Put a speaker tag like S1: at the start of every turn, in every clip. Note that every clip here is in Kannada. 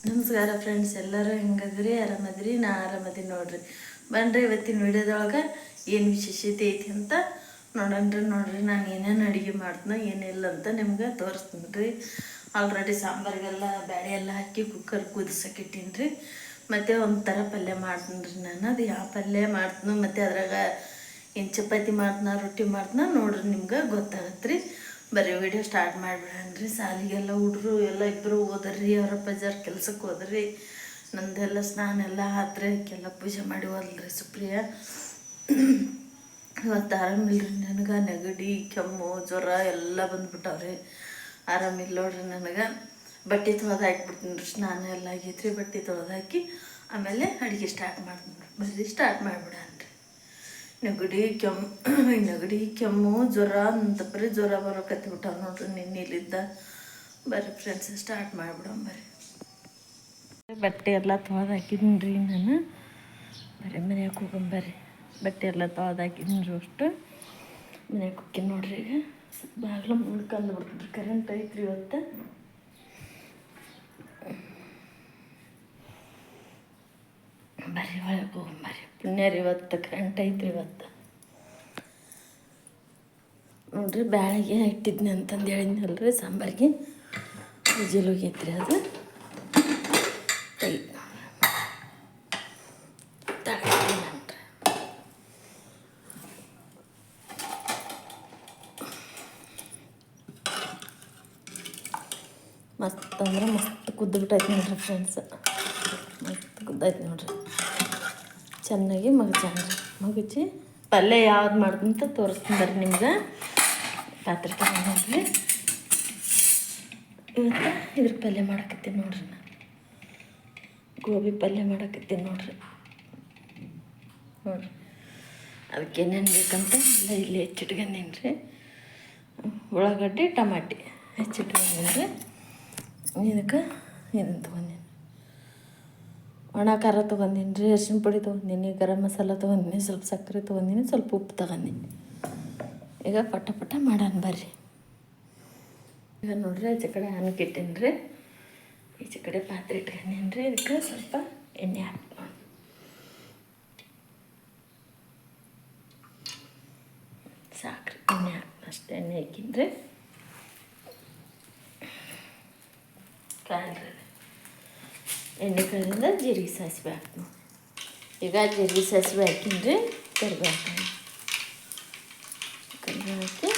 S1: ನಮಸ್ಕಾರ ಫ್ರೆಂಡ್ಸ್, ಎಲ್ಲರೂ ಹೆಂಗದ್ರಿ? ಆರಾಮದ್ರಿ? ನಾ ಆರಾಮದೀನಿ ನೋಡ್ರಿ. ಬನ್ರಿ ಇವತ್ತಿನ ವಿಡಿಯೋದೊಳಗೆ ಏನು ವಿಶೇಷತೆ ಐತಿ ಅಂತ ನೋಡ್ರಿ. ನಾನು ಏನೇನು ಅಡುಗೆ ಮಾಡ್ತೀನಿ ಏನಿಲ್ಲ ಅಂತ ನಿಮ್ಗೆ ತೋರಿಸ್ತೀನಿ ರೀ. ಆಲ್ರೆಡಿ ಸಾಂಬಾರಿಗೆಲ್ಲ ಬೇಳೆ ಎಲ್ಲ ಹಾಕಿ ಕುಕ್ಕರ್ ಕುದಿಸೋಕಿಟ್ಟೀನಿ ರೀ. ಮತ್ತು ಒಂಥರ ಪಲ್ಯ ಮಾಡ್ತೀನಿ ರೀ. ನಾನು ಅದು ಯಾವ ಪಲ್ಯ ಮಾಡ್ತೀನಿ ಮತ್ತು ಅದ್ರಾಗ ಏನು ಚಪಾತಿ ಮಾಡ್ತೀನಿ ರೊಟ್ಟಿ ಮಾಡ್ತೀನಿ ನೋಡ್ರಿ, ನಿಮ್ಗೆ ಗೊತ್ತಾಗತ್ತೆ ರೀ. ಬರೀ ವಿಡಿಯೋ ಸ್ಟಾರ್ಟ್ ಮಾಡಿಬಿಡನ್ರಿ. ಸಾಲಿಗೆಲ್ಲ ಹುಡ್ರು ಎಲ್ಲ ಇಬ್ಬರು ಹೋದ್ರಿ, ಅವರ ಬಜಾರ್ ಕೆಲ್ಸಕ್ಕೆ ಹೋದ್ರಿ. ನಂದೆಲ್ಲ ಸ್ನಾನ ಎಲ್ಲ ಆತ್ರಿ, ಎಲ್ಲ ಪೂಜೆ ಮಾಡಿ ಹೋದ್ರಿ. ಸುಪ್ರಿಯ ಇವತ್ತು ಆರಾಮಿಲ್ರಿ ನನಗೆ. ನೆಗಡಿ, ಕೆಮ್ಮು, ಜ್ವರ ಎಲ್ಲ ಬಂದ್ಬಿಟ್ಟವ್ರಿ. ಆರಾಮಿಲ್ಲ ನೋಡ್ರಿ ನನಗೆ. ಬಟ್ಟೆ ತೊಳೆದು ಹಾಕಿಬಿಡ್ತೀನಿ ರೀ. ಸ್ನಾನ ಎಲ್ಲ ಆಗೈತ್ರಿ. ಬಟ್ಟೆ ತೊಳೆದು ಹಾಕಿ ಆಮೇಲೆ ಅಡುಗೆ ಸ್ಟಾರ್ಟ್ ಮಾಡ್ತೀನಿ. ಬರ್ರಿ ಸ್ಟಾರ್ಟ್ ಮಾಡಿಬಿಡನ್ರಿ. ನೆಗಡಿ ಕೆಮ್ಮು ಜ್ವರ ಅಂತ ಬರೀ ಜ್ವರ ಬರೋಕತ್ತಿಬಿಟ್ಟಾವ ನೋಡ್ರಿ ನಿನ್ನೆಲಿದ್ದ. ಬರ್ರಿ ಫ್ರೆಂಡ್ಸ್ ಸ್ಟಾರ್ಟ್ ಮಾಡಿಬಿಡೋಣ. ಬರ್ರಿ ಬಟ್ಟೆ ಎಲ್ಲ ತೊಳೆದು ಹಾಕಿದ್ದೀನಿ ರೀ. ನಾನು ಮನೆಯಾಗ ಹೋಗೊಂಬರ್ರಿ. ಬಟ್ಟೆ ಎಲ್ಲ ತೊಳೆದು ಹಾಕಿದ್ದೀನಿ ರೀ. ಅಷ್ಟು ಮನೆಯಾಗ ಹೋಗ್ತೀನಿ ನೋಡ್ರಿ. ಈಗ ಬಾಗಿಲು ಮುಳ್ಕಂದು ಬಿಡ್ತೀನಿ. ಕರೆಂಟ್ ಐತ್ರಿ ಇವತ್ತು. ಬರ್ರಿ ಒಳಗೆ ಹೋಗೊಂಬರ್ರಿ. ಪುಣ್ಯ ರೀ ಇವತ್ತು ಕರೆಂಟ್ ಐತ್ರಿ. ಇವತ್ತು ನೋಡ್ರಿ, ಬ್ಯಾಳಿಗೆ ಇಟ್ಟಿದ್ನಿ ಅಂತಂದು ಹೇಳಿದ್ನಲ್ರಿ. ಸಾಂಬಾರಿಗೆ ವಿಜಿಲ್ ಹೋಗೈತ್ರಿ. ಅದು ಮಸ್ತ್ ಅಂದ್ರೆ ಮಸ್ತ್ ಕುದ್ದುಬಿಟ್ಟೈತೆ ನೋಡ್ರಿ ಫ್ರೆಂಡ್ಸ್. ಮಸ್ತ್ ಕುದ್ದಾಯ್ತು ನೋಡ್ರಿ. ಚೆನ್ನಾಗಿ ಮಗುಚಿ ಪಲ್ಯ ಯಾವ್ದು ಮಾಡ್ತೀನಿ ಅಂತ ತೋರಿಸ್ತೀನಿ ಬರ್ರಿ ನಿಮ್ಗೆ. ಪಾತ್ರೆ ತಗೊಂಡ್ರಿ. ಇವತ್ತು ಇದ್ರ ಪಲ್ಯ ಮಾಡಕತ್ತೀನಿ ನೋಡ್ರಿ. ನಾನು ಗೋಬಿ ಪಲ್ಯ ಮಾಡಕತ್ತೀನಿ ನೋಡ್ರಿ. ಅದಕ್ಕೆ ಏನೇನು ಬೇಕಂತ ಎಲ್ಲ ಇಲ್ಲಿ ಹೆಚ್ಚಿಟ್ಕೊಂಡೀನಿ ರೀ. ಉಳ್ಳಾಗಡ್ಡಿ ಟಮಾಟಿ ಹೆಚ್ಚಿಟ್ಕೊಂಡೀನಿ ರೀ. ಇದಕ್ಕೆ ಇದನ್ನು ತೊಗೊಂಡೀನಿ, ಒಣ ಖಾರ ತೊಗೊಂಡೀನಿ ರೀ, ಅರಿಶಿನ ಪುಡಿ ತೊಗೊಂಡೀನಿ, ಗರಂ ಮಸಾಲ ತೊಗೊಂಡೀನಿ, ಸ್ವಲ್ಪ ಸಕ್ಕರೆ ತೊಗೊಂಡೀನಿ, ಸ್ವಲ್ಪ ಉಪ್ಪು ತೊಗೊಂಡೀನಿ. ಈಗ ಪಟ ಮಾಡೋಣ ಬರ್ರಿ. ಈಗ ನೋಡ್ರಿ, ಆಚೆ ಕಡೆ ಅನ್ನಕ್ಕೆ ಇಟ್ಟೀನಿ ರೀ. ಈಚೆ ಕಡೆ ಪಾತ್ರೆ ಇಟ್ಕೊಂಡೀನಿ ರೀ. ಇದಕ್ಕೆ ಸ್ವಲ್ಪ ಎಣ್ಣೆ ಹಾಕಿ ಸಾಕ್ರಿ. ಎಣ್ಣೆ ಅಷ್ಟು ಎಣ್ಣೆ ಹಾಕಿನ್ರಿ. ಕಾಯ್ರಿ. ಎಣ್ಣೆ ಕಾಯ್ದಿಂದ ಜೀರಿಗೆ ಸಾಸಿವೆ ಹಾಕ್ತೀನಿ. ಈಗ ಜೀರಿಗೆ ಸಾಸಿವೆ ಹಾಕಿನಿ ರೀ. ಕರಿಬೇವು ಹಾಕಿ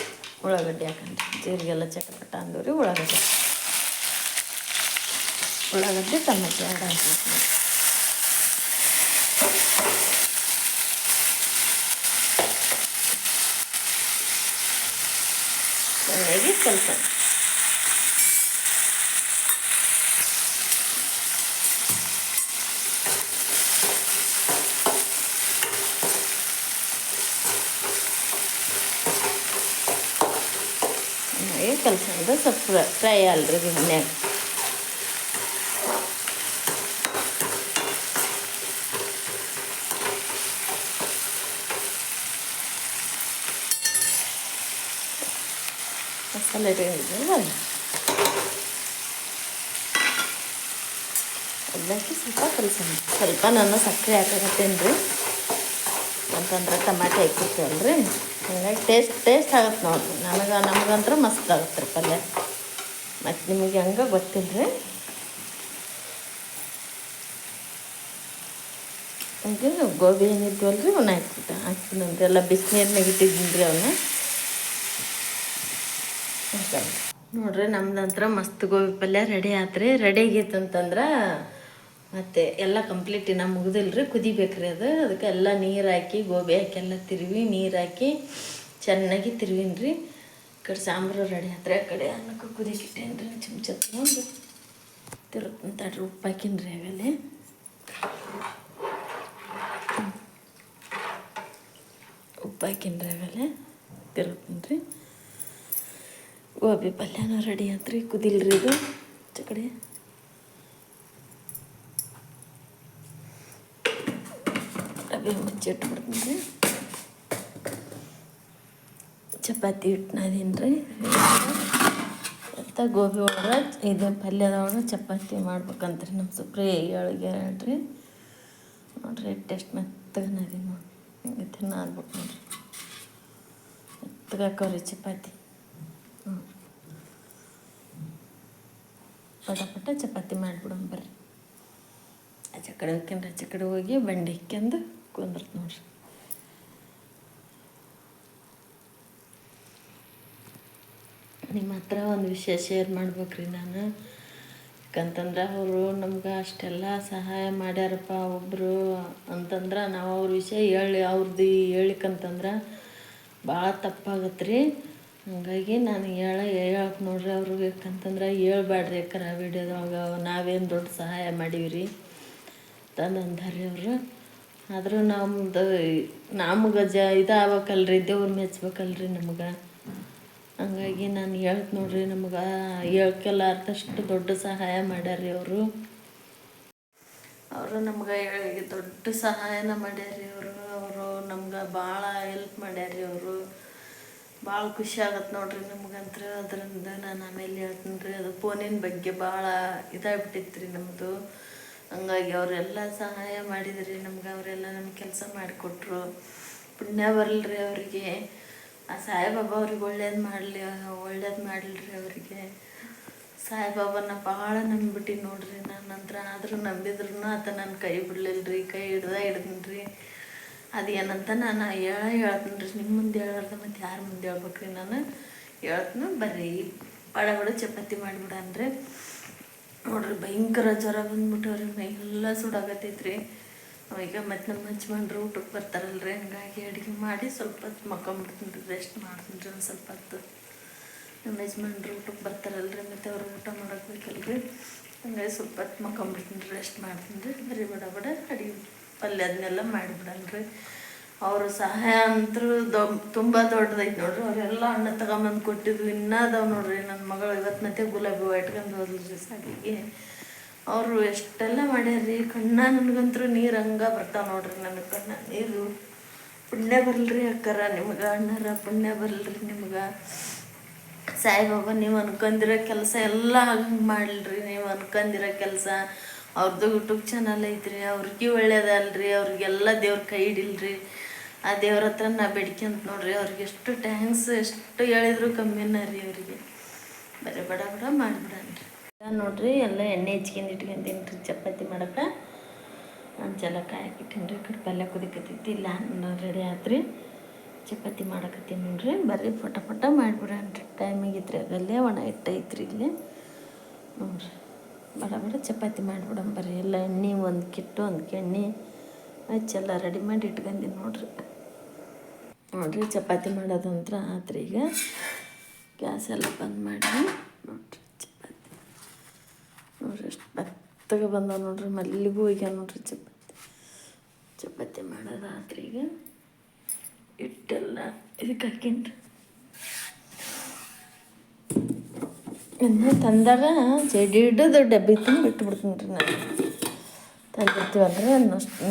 S1: ಉಳ್ಳಾಗಡ್ಡಿ ಹಾಕಂಡ್ರಿ. ಜೀರಿಗೆಲ್ಲ ಚಟಪಟ ಅಂದವ್ರಿ. ಉಳ್ಳಾಗಡ್ಡಿ ಟಮಾಟೆ ಎರಡು ಹಾಕ್ಬೇಕು. ಚೆನ್ನಾಗಿ ಸ್ವಲ್ಪ ಕಲ್ಸಂದ್ರೆ ಸ್ವಲ್ಪ ಫ್ರೈ ಅಲ್ರಿ ಎಣ್ಣೆಗೆ. ಮಸಾಲೆ ಇಟ್ಟಿದ್ದೀವಿ ಅದಕ್ಕೆ ಸ್ವಲ್ಪ ಕಲ್ಸೋಣ. ಸ್ವಲ್ಪ ನಾನು ಸಕ್ಕರೆ ಹಾಕಕತ್ತೇನೆ ರೀ. ಅಂತಂದ್ರೆ ಟಮಾಟೆ ಹಾಕಿರ್ತೀವಲ್ರಿ, ಹಂಗಾಗಿ ಟೇಸ್ಟ್ ಆಗುತ್ತೆ ನೋಡಿರಿ. ನಮಗಂದ್ರೆ ಮಸ್ತ್ ಆಗುತ್ತೆ ರೀ ಪಲ್ಯ. ಮತ್ತು ನಿಮಗೆ ಹಂಗೆ ಗೊತ್ತಿಲ್ಲ ರೀ. ಹಂಗೆ ಗೋಬಿ ಏನಿದ್ವಲ್ಲ ರೀ ಅವನ್ನ ಹಾಕ್ಬಿಟ್ಟು ಎಲ್ಲ ಬಿಸಿನೀರ್ನಾಗ ಇಟ್ಟಿದ್ದೀನಿ ರೀ ಅವನ್ನ. ನೋಡ್ರಿ, ನಮ್ದಂತ್ರ ಮಸ್ತ್ ಗೋಬಿ ಪಲ್ಯ ರೆಡಿ ಆತ್ರಿ. ರೆಡಿ ಆಗೈತೆ ಅಂತಂದ್ರೆ ಮತ್ತು ಎಲ್ಲ ಕಂಪ್ಲೀಟ್ ಇನ್ನೂ ಮುಗ್ದಿಲ್ಲ ರೀ. ಕುದಿಬೇಕ್ರಿ ಅದು. ಅದಕ್ಕೆ ಎಲ್ಲ ನೀರು ಹಾಕಿ ಗೋಬಿ ಹಾಕಿ ಎಲ್ಲ ತಿರುವಿ ನೀರು ಹಾಕಿ ಚೆನ್ನಾಗಿ ತಿರುವಿನಿ ರೀ. ಈ ಕಡೆ ಸಾಂಬಾರು ರೆಡಿ ಆತ್ರಿ. ಆ ಕಡೆ ಅನ್ನಕ್ಕೆ ಕುದಿಸಿಟ್ಟೇನಿ ರೀ. ಚಮಚ ತೊಗೊಂಡು ತಿರುತ್ತಂತಾಡ್ರಿ. ಉಪ್ಪು ಹಾಕಿನಿ ರೀ. ಆಗಲೇ ಉಪ್ಪು ಹಾಕಿನಿ ರೀ. ಆಗಲೇ ತಿರುತ್ತೀನಿ ರೀ. ಗೋಬಿ ಪಲ್ಯನೂ ರೆಡಿ ಆತ್ರಿ. ಕುದಿಲ್ರಿ ಇದು. ಈ ಕಡೆ ಡಬ್ಬಿ ಮುಚ್ಚಿಟ್ಬಿಡ್ತೀನಿ ರೀ. ಚಪಾತಿ ಹಿಟ್ಟು ನಾದೀನಿ ರೀ. ಮತ್ತು ಗೋಬಿ ಒಳಗೆ ಇದು ಪಲ್ಯದೊಳಗೆ ಚಪಾತಿ ಮಾಡ್ಬೇಕಂತ್ರಿ ನಮ್ಮ ಸುಪ್ರಿ ಹೇಳಿಗೆ ಹೇಳ್ರಿ. ನೋಡಿರಿ ಟೇಸ್ಟ್ ಮೆತ್ತಗನದಿ ನೋಡಿ, ಹಿಂಗೆ ತಿನ್ನ ಆಗ್ಬೇಕು ನೋಡಿರಿ, ಮೆತ್ತಗೆ ಹಾಕೋರಿ ಚಪಾತಿ. ಪಟ ಚಪಾತಿ ಮಾಡಿಬಿಡೋಣ ಬರ್ರಿ. ಆಚೆ ಕಡೆ ಹೋಗ್ಯಂದ್ರೆ ಆಚೆ ಕಡೆ ಹೋಗಿ ಬಂಡಿ ಇಕ್ಕೊಂಡು ಕುಂದ್ರತ್ ನೋಡ್ರಿ. ನಿಮ್ಮ ಹತ್ರ ಒಂದು ವಿಷಯ ಶೇರ್ ಮಾಡ್ಬೇಕ್ರಿ ನಾನು. ಯಾಕಂತಂದ್ರೆ ಅವರು ನಮ್ಗೆ ಅಷ್ಟೆಲ್ಲ ಸಹಾಯ ಮಾಡ್ಯಾರಪ್ಪ ಒಬ್ಬರು ಅಂತಂದ್ರೆ ನಾವು ಅವ್ರ ವಿಷಯ ಅವ್ರದ್ದು ಹೇಳಿಕಂತಂದ್ರೆ ಭಾಳ ತಪ್ಪಾಗತ್ತೆ ರೀ. ಹಾಗಾಗಿ ನಾನು ಹೇಳಕ್ಕೆ ನೋಡ್ರಿ ಅವರು. ಯಾಕಂತಂದ್ರೆ ಹೇಳ್ಬೇಡ್ರಿ, ಯಾಕಂದ್ರೆ ಆ ವಿಡಿಯೋದೊಳಗೆ ನಾವೇನು ದೊಡ್ಡ ಸಹಾಯ ಮಾಡೀವಿ ತಂದಂದಾರಿ ಅವರು. ಆದರೂ ನಮ್ಗೆ ಇದಾಗಬೇಕಲ್ರಿ, ದೇವ್ರು ಮೆಚ್ಬೇಕಲ್ರಿ ನಮ್ಗೆ. ಹಂಗಾಗಿ ನಾನು ಹೇಳ್ತು ನೋಡ್ರಿ, ನಮ್ಗೆ ಹೇಳ್ಕೆಲ್ಲಾರ್ದಷ್ಟು ದೊಡ್ಡ ಸಹಾಯ ಮಾಡ್ಯಾರ್ರಿ ಅವರು ನಮ್ಗೆ ದೊಡ್ಡ ಸಹಾಯನ ಮಾಡ್ಯಾರ್ರಿ ಅವರು ನಮ್ಗೆ ಭಾಳ ಹೆಲ್ಪ್ ಮಾಡ್ಯಾರ್ರಿ ಅವರು. ಭಾಳ ಖುಷಿ ಆಗತ್ತೆ ನೋಡ್ರಿ ನಮ್ಗಂತ್ರ. ಅದರಿಂದ ನಾನು ಆಮೇಲೆ ಹೇಳ್ತೀನಿ ರೀ, ಅದು ಫೋನಿನ ಬಗ್ಗೆ ಭಾಳ ಇದಾಗ್ಬಿಟ್ಟಿತ್ತು ರೀ ನಮ್ಮದು. ಹಂಗಾಗಿ ಅವರೆಲ್ಲ ಸಹಾಯ ಮಾಡಿದ್ರಿ ನಮ್ಗೆ. ಅವರೆಲ್ಲ ನಮ್ಗೆ ಕೆಲಸ ಮಾಡಿಕೊಟ್ರು. ಪುಣ್ಯ ಬರಲ್ರಿ ಅವರಿಗೆ. ಆ ಸಾಯಿಬಾಬಾ ಅವ್ರಿಗೆ ಒಳ್ಳೇದು ಮಾಡಲಿರಿ ಅವರಿಗೆ. ಸಾಯಿಬಾಬಾನ ಭಾಳ ನಂಬಿಬಿಟ್ಟು ನೋಡ್ರಿ ನನ್ನ ನಂತರ. ಆದರೂ ನಂಬಿದ್ರು ಆತ ನನ್ನ ಕೈ ಬಿಡಲಿಲ್ಲ, ಕೈ ಹಿಡ್ದೀನಿ ರೀ. ಅದೇನಂತ ನಾನು ಹೇಳ್ತೀನಿ ರೀ. ನಿಮ್ಮ ಮುಂದೆ ಹೇಳಾರ್ದ ಮತ್ತು ಯಾರ ಮುಂದೆ ಹೇಳ್ಬೇಕ್ರಿ ನಾನು ಹೇಳ್ತೀನಿ ಬರ್ರಿ. ಬಡ ಚಪಾತಿ ಮಾಡಿಬಿಡನ್ರಿ. ನೋಡ್ರಿ ಭಯಂಕರ ಜ್ವರ ಬಂದ್ಬಿಟ್ಟವ್ರಿ, ಮೈಯೆಲ್ಲ ಸುಡಾಗತ್ತೈತ್ರಿ. ಈಗ ಮತ್ತು ನಮ್ಮ ಯಜಮಾನ್ರು ಊಟಕ್ಕೆ ಬರ್ತಾರಲ್ರಿ, ಹಂಗಾಗಿ ಅಡುಗೆ ಮಾಡಿ ಸ್ವಲ್ಪ ಹೊತ್ತು ಮಕ್ಕೊಂಬಿಡ್ತೀನಿ ರೀ, ರೆಸ್ಟ್ ಮಾಡ್ತೀನಿ ರೀ ಒಂದು ಸ್ವಲ್ಪ ಹೊತ್ತು. ನಮ್ಮ ಯಜಮಾನ್ರು ಊಟಕ್ಕೆ ಬರ್ತಾರಲ್ರಿ, ಮತ್ತು ಅವ್ರು ಊಟ ಮಾಡೋಕೆ ಬೇಕಲ್ರಿ, ಹಂಗಾಗಿ ಸ್ವಲ್ಪ ಹೊತ್ತು ಮಕ್ಕೊಂಬಿಡ್ತೀನಿ ರೀ, ರೆಸ್ಟ್ ಮಾಡ್ತೀನಿ ರೀ. ಬರೀ ಬಡ ಅಡುಗೆ ಪಲ್ಯ ಅದನ್ನೆಲ್ಲ ಮಾಡಿಬಿಡಲ್ರಿ. ಅವ್ರ ಸಹಾಯ ಅಂತೂ ತುಂಬ ದೊಡ್ಡದೈತೆ ನೋಡ್ರಿ. ಅವರೆಲ್ಲ ಹಣ್ಣು ತಗೊಂಬಂದು ಕೊಟ್ಟಿದ್ದು ಇನ್ನೂ ಅದಾವೆ ನೋಡ್ರಿ. ನನ್ನ ಮಗಳು ಇವತ್ತು ಮತ್ತೆ ಗುಲಾಬಿ ಹೂವು ಇಟ್ಕೊಂಡು ಹೋದ್ರಿ ಸಾಲಿಗೆ. ಅವರು ಎಷ್ಟೆಲ್ಲ ಮಾಡ್ಯಾರ್ರಿ. ನನಗಂತೂ ನೀರು ಹಂಗೆ ಬರ್ತಾವೆ ನೋಡ್ರಿ, ನನ್ನ ಕಣ್ಣ ನೀರು. ಪುಣ್ಯ ಬರಲ್ರಿ ಅಕ್ಕರ ನಿಮ್ಗೆ, ಅಣ್ಣರ ಪುಣ್ಯ ಬರಲ್ರಿ ನಿಮ್ಗೆ. ಸಾಯಿಬಾಬಾ ನೀವು ಅನ್ಕೊಂಡಿರೋ ಕೆಲಸ ಎಲ್ಲ ಹಂಗೆ ಮಾಡಲ್ರಿ. ನೀವು ಅನ್ಕೊಂಡಿರೋ ಕೆಲಸ ಅವ್ರದ್ದು ಯೂಟ್ಯೂಬ್ ಚಾನಲ್ ಐತ್ರಿ, ಅವ್ರಿಗೆ ಒಳ್ಳೇದಲ್ರಿ. ಅವ್ರಿಗೆಲ್ಲ ದೇವ್ರ ಕೈ ಹಿಡಿಲ್ರಿ. ಆ ದೇವ್ರ ಹತ್ರ ನಾ ಬೇಡ್ಕೊಂತ ನೋಡ್ರಿ. ಅವ್ರಿಗೆ ಎಷ್ಟು ಥ್ಯಾಂಕ್ಸ್, ಎಷ್ಟು ಹೇಳಿದ್ರು ಕಮ್ಮಿನ ರೀ ಅವರಿಗೆ. ಬರೀ ಬಡ ಮಾಡಿಬಿಡನ್ರಿ. ನೋಡ್ರಿ ಎಲ್ಲ ಎಣ್ಣೆ ಇಟ್ಕೊಂತೀನಿ ರೀ ಚಪಾತಿ ಮಾಡೋಕೆ. ಅಂಚೆಲ್ಲ ಕಾಯಕಿಟ್ಟೀನಿ ರೀ. ಕಡೆ ಪಲ್ಯ ಕುದಿಕತ್ತೈತಿ, ಇಲ್ಲ ಅನ್ನ ರೆಡಿ ಆತ್ರಿ. ಚಪಾತಿ ಮಾಡಕತ್ತೀನಿ ನೋಡ್ರಿ. ಬರ್ರಿ ಪಟ ಮಾಡಿಬಿಡನ್ರಿ. ಟೈಮ್ ಆಗಿತ್ರಿ, ಅದಲ್ಲೇ ಒಣ ಹಿಟ್ಟೈತ್ರಿ ಇಲ್ಲಿ ನೋಡ್ರಿ. ಬಡ ಚಪಾತಿ ಮಾಡಿಬಿಡೋಣ ಬರ್ರಿ. ಎಲ್ಲ ಎಣ್ಣೆ ಒಂದು ಕಿಟ್ಟು ಒಂದು ಕೆಣ್ಣೆ ಹಚ್ಚೆಲ್ಲ ರೆಡಿ ಮಾಡಿ ಇಟ್ಕೊಂಡಿನಿ ನೋಡ್ರಿ. ಚಪಾತಿ ಮಾಡೋದಂತ್ರ ಆತ್ರಿ. ಈಗ ಗ್ಯಾಸ್ ಎಲ್ಲ ಬಂದ್ ಮಾಡಿ ನೋಡ್ರಿ. ನೋಡ್ರಿ ಎಷ್ಟು ಮೆತ್ತಗೆ ಬಂದ ನೋಡ್ರಿ. ಮಲ್ಲಿಗೂ ಹೋಗ್ಯಾವ ನೋಡ್ರಿ ಚಪಾತಿ ಮಾಡೋದು ಆತ್ರಿ. ಈಗ ಹಿಟ್ಟೆಲ್ಲ ಇದಕ್ಕೆ ಹಾಕೀನಿ. ಇನ್ನು ತಂದಾಗ ಜಡಿ ಹಿಡಿದು ಡಬ್ಬಿ ತುಂಬ ಬಿಟ್ಬಿಡ್ತೀನಿ ರೀ. ನಾನು ತಂದಿರ್ತೀವಲ್ರಿ, ಅದನ್ನಷ್ಟು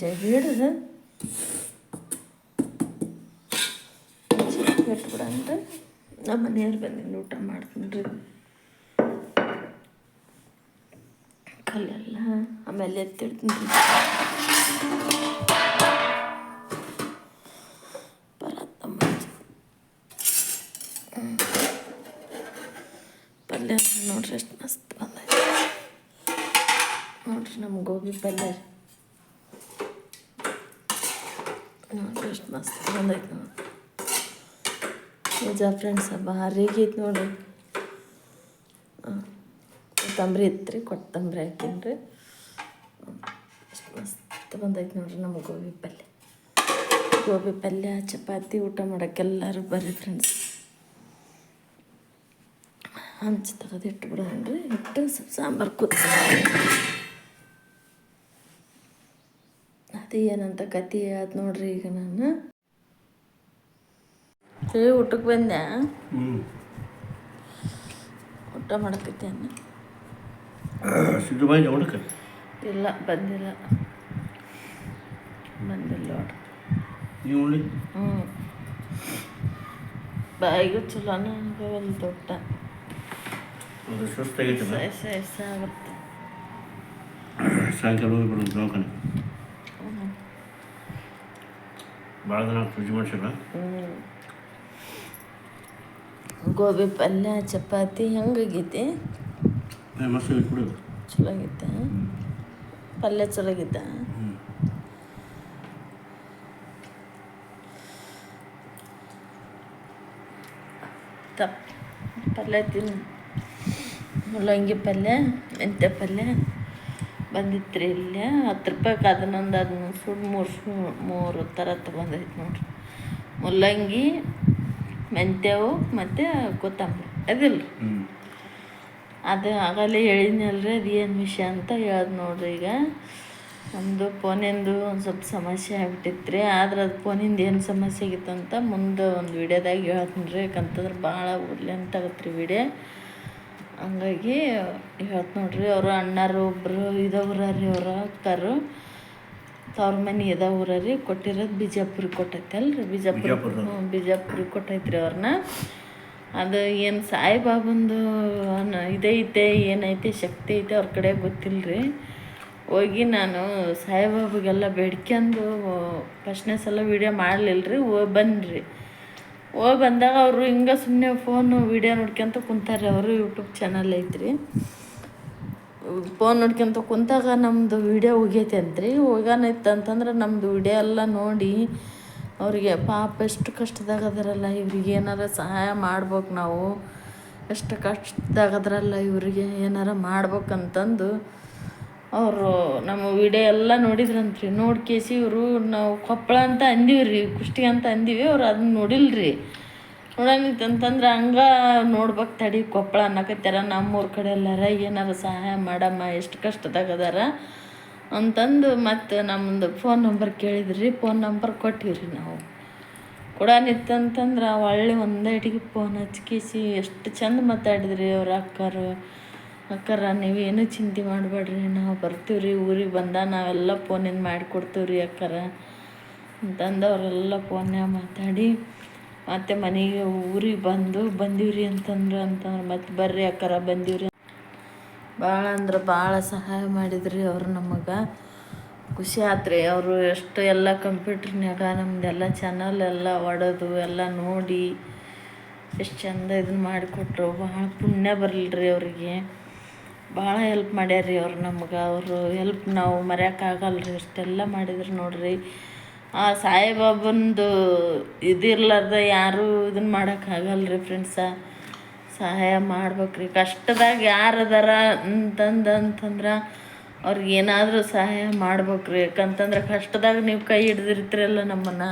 S1: ಜಡಿ ಹಿಡಿದು ಇಟ್ಬಿಡನ್ರಿ. ನಮ್ಮ ಮನೆಯವ್ರು ಬಂದಿದ್ದು ಊಟ ಮಾಡ್ತೀನಿ ರೀ. ಕಲ್ಲೆಲ್ಲ ಆಮೇಲೆ ಎತ್ತಿಡ್ತೀನಿ ರೀ. ಪಲ್ಯ ನೋಡ್ರಿ ಎಷ್ಟು ಮಸ್ತ್ ಬಂದೈತೆ ನೋಡ್ರಿ. ನಮ್ಮ ಗೋಬಿ ಪಲ್ಯ ನೋಡ್ರಿ ಎಷ್ಟು ಮಸ್ತ್ ಬಂದೈತೆ ನೋಡ್ರಿ. ನಿಜ ಫ್ರೆಂಡ್ಸ್, ಭಾರಿ ಆಗೈತೆ ನೋಡ್ರಿ. ಕೊತ್ತಂಬರಿ ಇತ್ತು, ಕೊತ್ತಂಬರಿ ಹಾಕೀನಿ ರೀ. ಎಷ್ಟು ಮಸ್ತ್ ಬಂದೈತೆ ನೋಡ್ರಿ ನಮ್ಮ ಗೋಬಿ ಪಲ್ಯ ಚಪಾತಿ ಊಟ ಮಾಡೋಕ್ಕೆಲ್ಲರೂ ಬರ್ರಿ ಫ್ರೆಂಡ್ಸ್. ಹಂಚು ತೆಗೆದು ಇಟ್ಬಿಡೋಣ್ರಿ. ಇಟ್ಟು ಸ್ವಲ್ಪ ಸಾಂಬಾರು ಅದೇ ಏನಂತ ಕತೆ ಅದು ನೋಡ್ರಿ. ಈಗ ನಾನು ಊಟಕ್ಕೆ ಬಂದೆ, ಊಟ ಮಾಡಕತ್ತೆ ಅನ್ನ. ಇಲ್ಲ ಬಂದಿಲ್ಲ ನೋಡ್ರಿ. ಬಾಯಿಗೂ ಚಲೋನ ಆಗವಲ್ಲ ದೊಡ್ಡ
S2: ಅದು ಸುಸ್ತಾಗೈತಲ್ಲ
S1: ಆಗುತ್ತೆ.
S2: ಸಾಯಂಕಾಲ ಹೋಗಿಬಿಡೋದು ದವಾಖಾನೆ. ಭಾಳ ದಿನ ಫ್ರಿಜ್ ಮಾಡಿಸಿಲ್ಲ.
S1: ಗೋಬಿ ಪಲ್ಯ ಚಪಾತಿ ಹೆಂಗಾಗೈತಿ?
S2: ಮಸ್ತ್ ಕುಡಿಯೋದು
S1: ಚಲೋ ಆಗೈತೆ. ಪಲ್ಯ ಚಲೋ ಆಗೈತೆ. ಪಲ್ಯ ತಿನ್ನು. ಮುಲ್ಲಂಗಿ ಪಲ್ಯ ಮೆಂತ್ಯ ಪಲ್ಯ ಬಂದಿತ್ತು ರೀ ಇಲ್ಲೇ 10 ರೂಪಾಯಿಗೆ. ಅದನ್ನೊಂದು ಸುಡು ಮೂರು ಥರ ತೊಗೊಂಡೈತೆ ನೋಡ್ರಿ. ಮುಲ್ಲಂಗಿ, ಮೆಂತ್ಯವು ಮತ್ತು ಕೊತ್ತಂಬರಿ ಅದಿಲ್ಲ ರೀ. ಅದು ಆಗಲೇ ಹೇಳಿದ್ನಲ್ರಿ ಅದು ಏನು ವಿಷಯ ಅಂತ ಹೇಳೋದು ನೋಡ್ರಿ. ಈಗ ನಮ್ಮದು ಫೋನಿಂದು ಒಂದು ಸ್ವಲ್ಪ ಸಮಸ್ಯೆ ಆಗ್ಬಿಟ್ಟಿತ್ತು ರೀ. ಆದ್ರೆ ಅದು ಫೋನಿಂದ ಏನು ಸಮಸ್ಯೆ ಆಗಿತ್ತು ಅಂತ ಮುಂದೆ ಒಂದು ವಿಡಿಯೋದಾಗ ಹೇಳ್ತೀನಿ ರೀ. ಯಾಕಂತಂದ್ರೆ ಭಾಳ ಲೆಂತ್ ಆಗತ್ತೆ ರೀ ವಿಡಿಯೋ. ಹಂಗಾಗಿ ಹೇಳ್ತು ನೋಡ್ರಿ. ಅವರು ಅಣ್ಣಾರು ಒಬ್ಬರು ಊರ ರೀ, ಅವ್ರ ಅಕ್ಕರು ತವ್ರ ಮನೆ ಊರ ರೀ. ಕೊಟ್ಟಿರೋದು ಬಿಜಾಪುರಿಗೆ ಕೊಟ್ಟೈತೆ ಅಲ್ರಿ. ಬಿಜಾಪುರಿಗೆ ಕೊಟ್ಟೈತ್ರಿ ಅವ್ರನ್ನ. ಅದು ಏನು ಸಾಯಿಬಾಬಂದು ಇದೈತೆ ಏನೈತೆ ಶಕ್ತಿ ಐತೆ ಅವ್ರ ಕಡೆ ಗೊತ್ತಿಲ್ಲ ರೀ. ಹೋಗಿ ನಾನು ಸಾಯಿಬಾಬಾಗೆಲ್ಲ ಬೇಡ್ಕೊಂಡು ಫಸ್ಟ್ನೇ ಸಲ ವೀಡಿಯೋ ಮಾಡಲಿಲ್ಲ ರೀ. ಬಂದ್ರಿ. ಬಂದಾಗ ಅವರು ಹಿಂಗೆ ಸುಮ್ಮನೆ ಫೋನು ವೀಡಿಯೋ ನೋಡ್ಕೊಂತ ಕುಂತಾರೆ. ಅವರು ಯೂಟ್ಯೂಬ್ ಚಾನಲ್ ಐತ್ರಿ. ಫೋನ್ ನೋಡ್ಕೊಂತ ಕುಂತಾಗ ನಮ್ಮದು ವೀಡಿಯೋ ಹೋಗೈತೆ ಅಂತ್ರಿ. ಹೋಗಾನೈತೆ ಅಂತಂದ್ರೆ ನಮ್ಮದು ವೀಡಿಯೋ ಎಲ್ಲ ನೋಡಿ ಅವರಿಗೆ ಪಾಪ ಎಷ್ಟು ಕಷ್ಟದಾಗದ್ರಲ್ಲ, ಇವ್ರಿಗೆ ಏನಾರ ಸಹಾಯ ಮಾಡ್ಬೇಕು ನಾವು, ಎಷ್ಟು ಕಷ್ಟದಾಗದ್ರಲ್ಲ ಇವರಿಗೆ ಏನಾರ ಮಾಡ್ಬೇಕಂತಂದು ಅವರು ನಮ್ಮ ವೀಡಿಯೋ ಎಲ್ಲ ನೋಡಿದ್ರಂತ್ರಿ. ನೋಡ್ಕೇಸಿ ಇವರು ನಾವು ಕೊಪ್ಪಳ ಅಂತ ಅಂದೀವಿ ರೀ, ಕುಷ್ಟಗಿ ಅಂತ ಅಂದೀವಿ. ಅವ್ರು ಅದನ್ನ ನೋಡಿಲ್ಲ ರೀ. ನೋಡಂತಂದ್ರೆ ಹಂಗೆ ನೋಡ್ಬೇಕು ತಡಿ ಕೊಪ್ಪಳ ಅನ್ನಕತ್ಯಾರ, ನಮ್ಮೂರ ಕಡೆ ಎಲ್ಲಾರ ಏನಾರ ಸಹಾಯ ಮಾಡಮ್ಮ, ಎಷ್ಟು ಕಷ್ಟದಾಗದಾರ ಅಂತಂದು ಮತ್ತು ನಮ್ಮದು ಫೋನ್ ನಂಬರ್ ಕೇಳಿದ್ರಿ. ಫೋನ್ ನಂಬರ್ ಕೊಟ್ಟಿವ್ರಿ ನಾವು. ಕೊಡಾನಿತ್ತಂತಂದ್ರೆ ಒಳ್ಳೆ ಒಂದೈಟಿಗೆ ಫೋನ್ ಹಚ್ಕೇಸಿ ಎಷ್ಟು ಚಂದ ಮಾತಾಡಿದ್ರಿ ಅವ್ರ ಅಕ್ಕರ. ನೀವೇನು ಚಿಂತೆ ಮಾಡಬೇಡ್ರಿ, ನಾವು ಬರ್ತೀವಿ ರೀ, ಊರಿಗೆ ಬಂದ ನಾವೆಲ್ಲ ಫೋನಿಂದ ಮಾಡಿಕೊಡ್ತೀವಿ ರೀ ಅಕ್ಕರ ಅಂತಂದು ಅವರೆಲ್ಲ ಫೋನ್ಯಾಗ ಮಾತಾಡಿ ಮತ್ತು ಮನೆಗೆ ಊರಿಗೆ ಬಂದೀವ್ರಿ ಅಂತಂದ್ರೆ ಮತ್ತು ಬರ್ರಿ ಅಕ್ಕರ ಬಂದೀವ್ರಿ. ಭಾಳ ಅಂದ್ರೆ ಭಾಳ ಸಹಾಯ ಮಾಡಿದ್ರಿ ಅವರು ನಮಗೆ. ಖುಷಿ ಆತ್ರಿ. ಅವರು ಎಷ್ಟು ಎಲ್ಲ ಕಂಪ್ಯೂಟ್ರ್ನ್ಯಾಗ ನಮ್ಮದೆಲ್ಲ ಚಾನಲ್ ಎಲ್ಲ ಒಡೆದು ಎಲ್ಲ ನೋಡಿ ಎಷ್ಟು ಚಂದ ಇದನ್ನು ಮಾಡಿಕೊಟ್ರು. ಭಾಳ ಪುಣ್ಯ ಬರಲ್ರಿ ಅವರಿಗೆ. ಭಾಳ ಹೆಲ್ಪ್ ಮಾಡ್ಯಾರ್ರಿ ಅವ್ರು ನಮ್ಗೆ. ಅವರು ಹೆಲ್ಪ್ ನಾವು ಮರೆಯೋಕ್ಕಾಗಲ್ರಿ. ಅಷ್ಟೆಲ್ಲ ಮಾಡಿದ್ರು ನೋಡ್ರಿ. ಆ ಸಾಯಿಬಾಬಂದು ಇದಿರ್ಲಾರ್ದ ಯಾರೂ ಇದನ್ನು ಮಾಡೋಕ್ಕಾಗಲ್ರಿ ಫ್ರೆಂಡ್ಸ. ಸಹಾಯ ಮಾಡ್ಬೇಕ್ರಿ. ಕಷ್ಟದಾಗ ಯಾರು ಅದಾರ ಅಂತಂದ್ರೆ ಅವ್ರಿಗೆ ಏನಾದರೂ ಸಹಾಯ ಮಾಡ್ಬೇಕ್ರಿ. ಯಾಕಂತಂದ್ರೆ ಕಷ್ಟದಾಗ ನೀವು ಕೈ ಹಿಡ್ದಿರ್ತೀರಲ್ಲ ನಮ್ಮನ್ನು,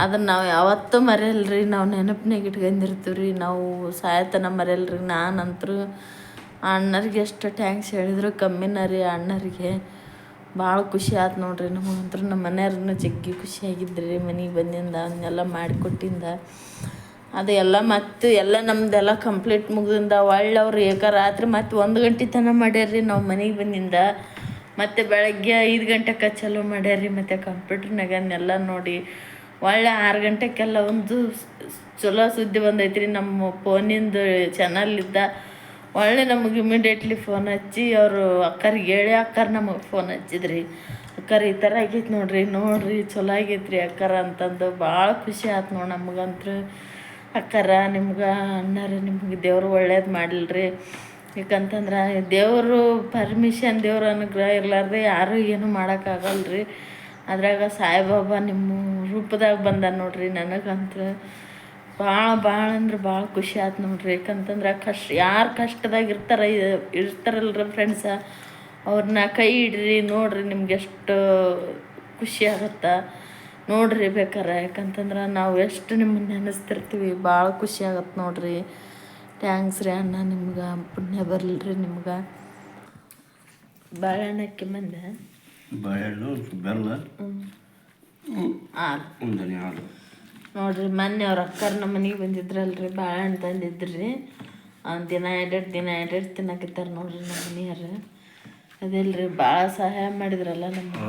S1: ಅದನ್ನು ನಾವು ಯಾವತ್ತೂ ಮರೆಯಲ್ರಿ. ನಾವು ನೆನಪಿನಾಗ ಇಟ್ಕೊಂಡಿರ್ತೀವಿ ರೀ. ನಾವು ಸಾಯತನ ಮರೆಯಲ್ರಿ. ನಾನಂತರೂ ಆ ಅಣ್ಣರಿಗೆ ಎಷ್ಟು ಟ್ಯಾಂಕ್ಸ್ ಹೇಳಿದ್ರು ಕಮ್ಮಿನ ರೀ. ಆ ಅಣ್ಣರಿಗೆ ಭಾಳ ಖುಷಿ ಆಯ್ತು ನೋಡ್ರಿ. ನಮಗಂತೂ ನಮ್ಮ ಮನೆಯವ್ರನ್ನ ಜಗ್ಗಿ ಖುಷಿಯಾಗಿದ್ರಿ ಮನೆಗೆ ಬಂದಿಂದ ಅವನ್ನೆಲ್ಲ ಮಾಡಿಕೊಟ್ಟಿಂದ. ಅದು ಎಲ್ಲ ಮತ್ತು ಎಲ್ಲ ನಮ್ಮದೆಲ್ಲ ಕಂಪ್ಲೀಟ್ ಮುಗಿದಿಂದ ಒಳ್ಳೆಯವ್ರು ರಾತ್ರಿ ಮತ್ತು 1 ಗಂಟೆ ತನಕ ಮಾಡ್ಯಾರ್ರಿ ನಾವು ಮನೆಗೆ ಬಂದಿಂದ. ಮತ್ತು ಬೆಳಗ್ಗೆ 5 ಗಂಟೆಗೆ ಚಾಲೂ ಮಾಡ್ಯಾರ್ರಿ. ಮತ್ತು ಕಂಪ್ಯೂಟ್ರ್ನಾಗನ್ನೆಲ್ಲ ನೋಡಿ ಒಳ್ಳೆ 6 ಗಂಟೆಗೆಲ್ಲ ಒಂದು ಚಲೋ ಸುದ್ದಿ ಬಂದೈತ್ರಿ. ನಮ್ಮ ಫೋನಿಂದು ಚಾನಲಿದ್ದ ಒಳ್ಳೆ ನಮಗೆ ಇಮಿಡಿಯೇಟ್ಲಿ ಫೋನ್ ಹಚ್ಚಿ ಅವರು ಅಕ್ಕರಿಗೆ ಹೇಳಿ ಅಕ್ಕರ್ ನಮಗೆ ಫೋನ್ ಹಚ್ಚಿದ್ರಿ. ಅಕ್ಕರ್ ಈ ಥರ ಆಗೈತೆ ನೋಡ್ರಿ ಚಲೋ ಆಗೈತ್ರಿ ಅಕ್ಕರ ಅಂತಂದು ಭಾಳ ಖುಷಿ ಆಯ್ತು ನೋಡಿ ನಮಗಂತೂ. ಅಕ್ಕರ ನಿಮ್ಗೆ ಅಣ್ಣಾರ ನಿಮ್ಗೆ ದೇವರು ಒಳ್ಳೇದು ಮಾಡಿಲ್ರಿ. ಯಾಕಂತಂದ್ರೆ ದೇವರು ಪರ್ಮಿಷನ್, ದೇವ್ರ ಅನುಗ್ರಹ ಇರಲಾರ್ದೆ ಯಾರೂ ಏನೂ ಮಾಡೋಕ್ಕಾಗಲ್ರಿ. ಅದ್ರಾಗ ಸಾಯಿಬಾಬಾ ನಿಮ್ಮ ರೂಪದಾಗ ಬಂದ ನೋಡ್ರಿ. ನನಗಂತೂ ಭಾಳ ಅಂದ್ರೆ ಭಾಳ ಖುಷಿ ಆಯ್ತು ನೋಡ್ರಿ. ಯಾಕಂತಂದ್ರೆ ಯಾರು ಕಷ್ಟದಾಗ ಇರ್ತಾರಲ್ರಿ ಫ್ರೆಂಡ್ಸ, ಅವ್ರನ್ನ ಕೈ ಹಿಡ್ರಿ ನೋಡ್ರಿ, ನಿಮ್ಗೆ ಎಷ್ಟು ಖುಷಿ ಆಗತ್ತೆ ನೋಡ್ರಿ ಬೇಕಾರೆ. ಯಾಕಂತಂದ್ರೆ ನಾವು ಎಷ್ಟು ನಿಮ್ಮನ್ನ ನೆನೆಸ್ತಿರ್ತೀವಿ. ಭಾಳ ಖುಷಿ ಆಗತ್ತೆ ನೋಡ್ರಿ. ಥ್ಯಾಂಕ್ಸ್ ರೀ ಅಣ್ಣ, ನಿಮ್ಗೆ ಪುಣ್ಯ ಬರಲ್ರಿ ನಿಮ್ಗೆ. ಬಾಳೆಹಣ್ಣು ಅಕ್ಕಿ ಮಂದೆ
S2: ಬಾಳೆಹಣ್ಣು ಬೆಲ್ಲ ಹಾಲು
S1: ನೋಡ್ರಿ. ಮೊನ್ನೆ ಅವ್ರ ಅಕ್ಕರ್ ನಮ್ಮ ಮನೆಗೆ ಬಂದಿದ್ರಲ್ರಿ, ಬಾಳೆಹಣ್ಣು ತಂದಿದ್ರಿ. ದಿನ ಎರಡೆರಡು ತಿನ್ನಕತ್ತಾರ ನೋಡ್ರಿ ನಮ್ಮ ಮನೆಯವ್ರು. ಅದಿಲ್ರಿ ಭಾಳ ಸಹಾಯ ಮಾಡಿದ್ರಲ್ಲ ನಮ್ಗೆ.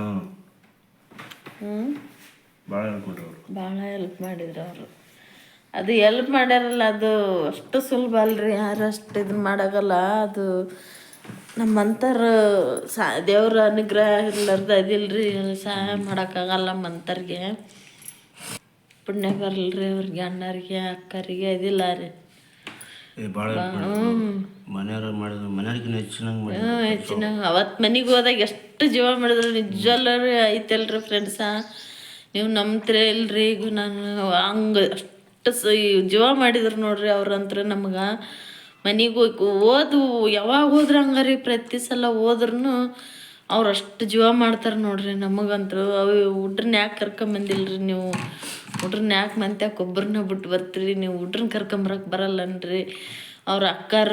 S1: ಭಾಳ ಹೆಲ್ಪ್ ಮಾಡಿದ್ರು ಅವರು. ಅದು ಎಲ್ಪ್ ಮಾಡ್ಯಾರಲ್ಲ ಅದು ಅಷ್ಟು ಸುಲಭ ಅಲ್ರಿ, ಯಾರು ಅಷ್ಟು ಇದನ್ನ ಮಾಡೋಕ್ಕಲ್ಲ. ಅದು ನಮ್ಮಂತರ ದೇವ್ರ ಅನುಗ್ರಹ ಇರ್ಲಾರ್ದು ಅದಿಲ್ರಿ, ಸಹಾಯ ಮಾಡೋಕ್ಕಾಗಲ್ಲ ನಮ್ಮಂತರ್ಗೆ. ಪುಣ್ಯ ಬರಲ್ರಿ ಅವ್ರಿಗೆ, ಅಣ್ಣರಿಗೆ ಅಕ್ಕರಿಗೆ ಅದಿಲ್ಲ ರೀ.
S2: ಭಾಳ ಮನೆಯವ್ರು ಮಾಡಿದ್ರು, ಮನೆಯವ್ರಿಗಿನ್ನ ಹೆಚ್ಚಿನಂಗೆ
S1: ಹೆಚ್ಚಿನ ಅವತ್ತು ಮನೆಗೆ ಹೋದಾಗ ಎಷ್ಟು ಜೀವ ಮಾಡಿದ್ರು ನಿಜವಲ್ಲ ಐತಲ್ರಿ ಫ್ರೆಂಡ್ಸ. ನೀವು ನಂಬ್ತೀರ ಇಲ್ರಿ, ಈಗ ನಾನು ಹಂಗೆ ಅಷ್ಟು ಜೀವ ಮಾಡಿದ್ರು ನೋಡ್ರಿ ಅವ್ರಂತ್ರ ನಮ್ಗೆ. ಮನೆಗೆ ಹೋಗಿ ಯಾವಾಗ ಹೋದ್ರೆ ಹಂಗಾರಿ ಪ್ರತಿ ಸಲ ಹೋದ್ರೂ ಅವ್ರು ಅಷ್ಟು ಜೀವ ಮಾಡ್ತಾರೆ ನೋಡ್ರಿ ನಮಗಂತೂ. ಅವು ಹುಡ್ರನ್ನ ಯಾಕೆ ಕರ್ಕೊಂಬಂದಿಲ್ರಿ ನೀವು, ಹುಡ್ರನ್ನ ಯಾಕೆ ಮಂತ್ಯಾಕೆ ಒಬ್ಬರನ್ನ ಬಿಟ್ಟು ಬರ್ತೀರಿ ನೀವು, ಹುಡ್ರನ್ನ ಕರ್ಕೊಂಬರಕ್ಕೆ ಬರಲ್ಲನ್ರಿ. ಅವ್ರ ಅಕ್ಕಾರ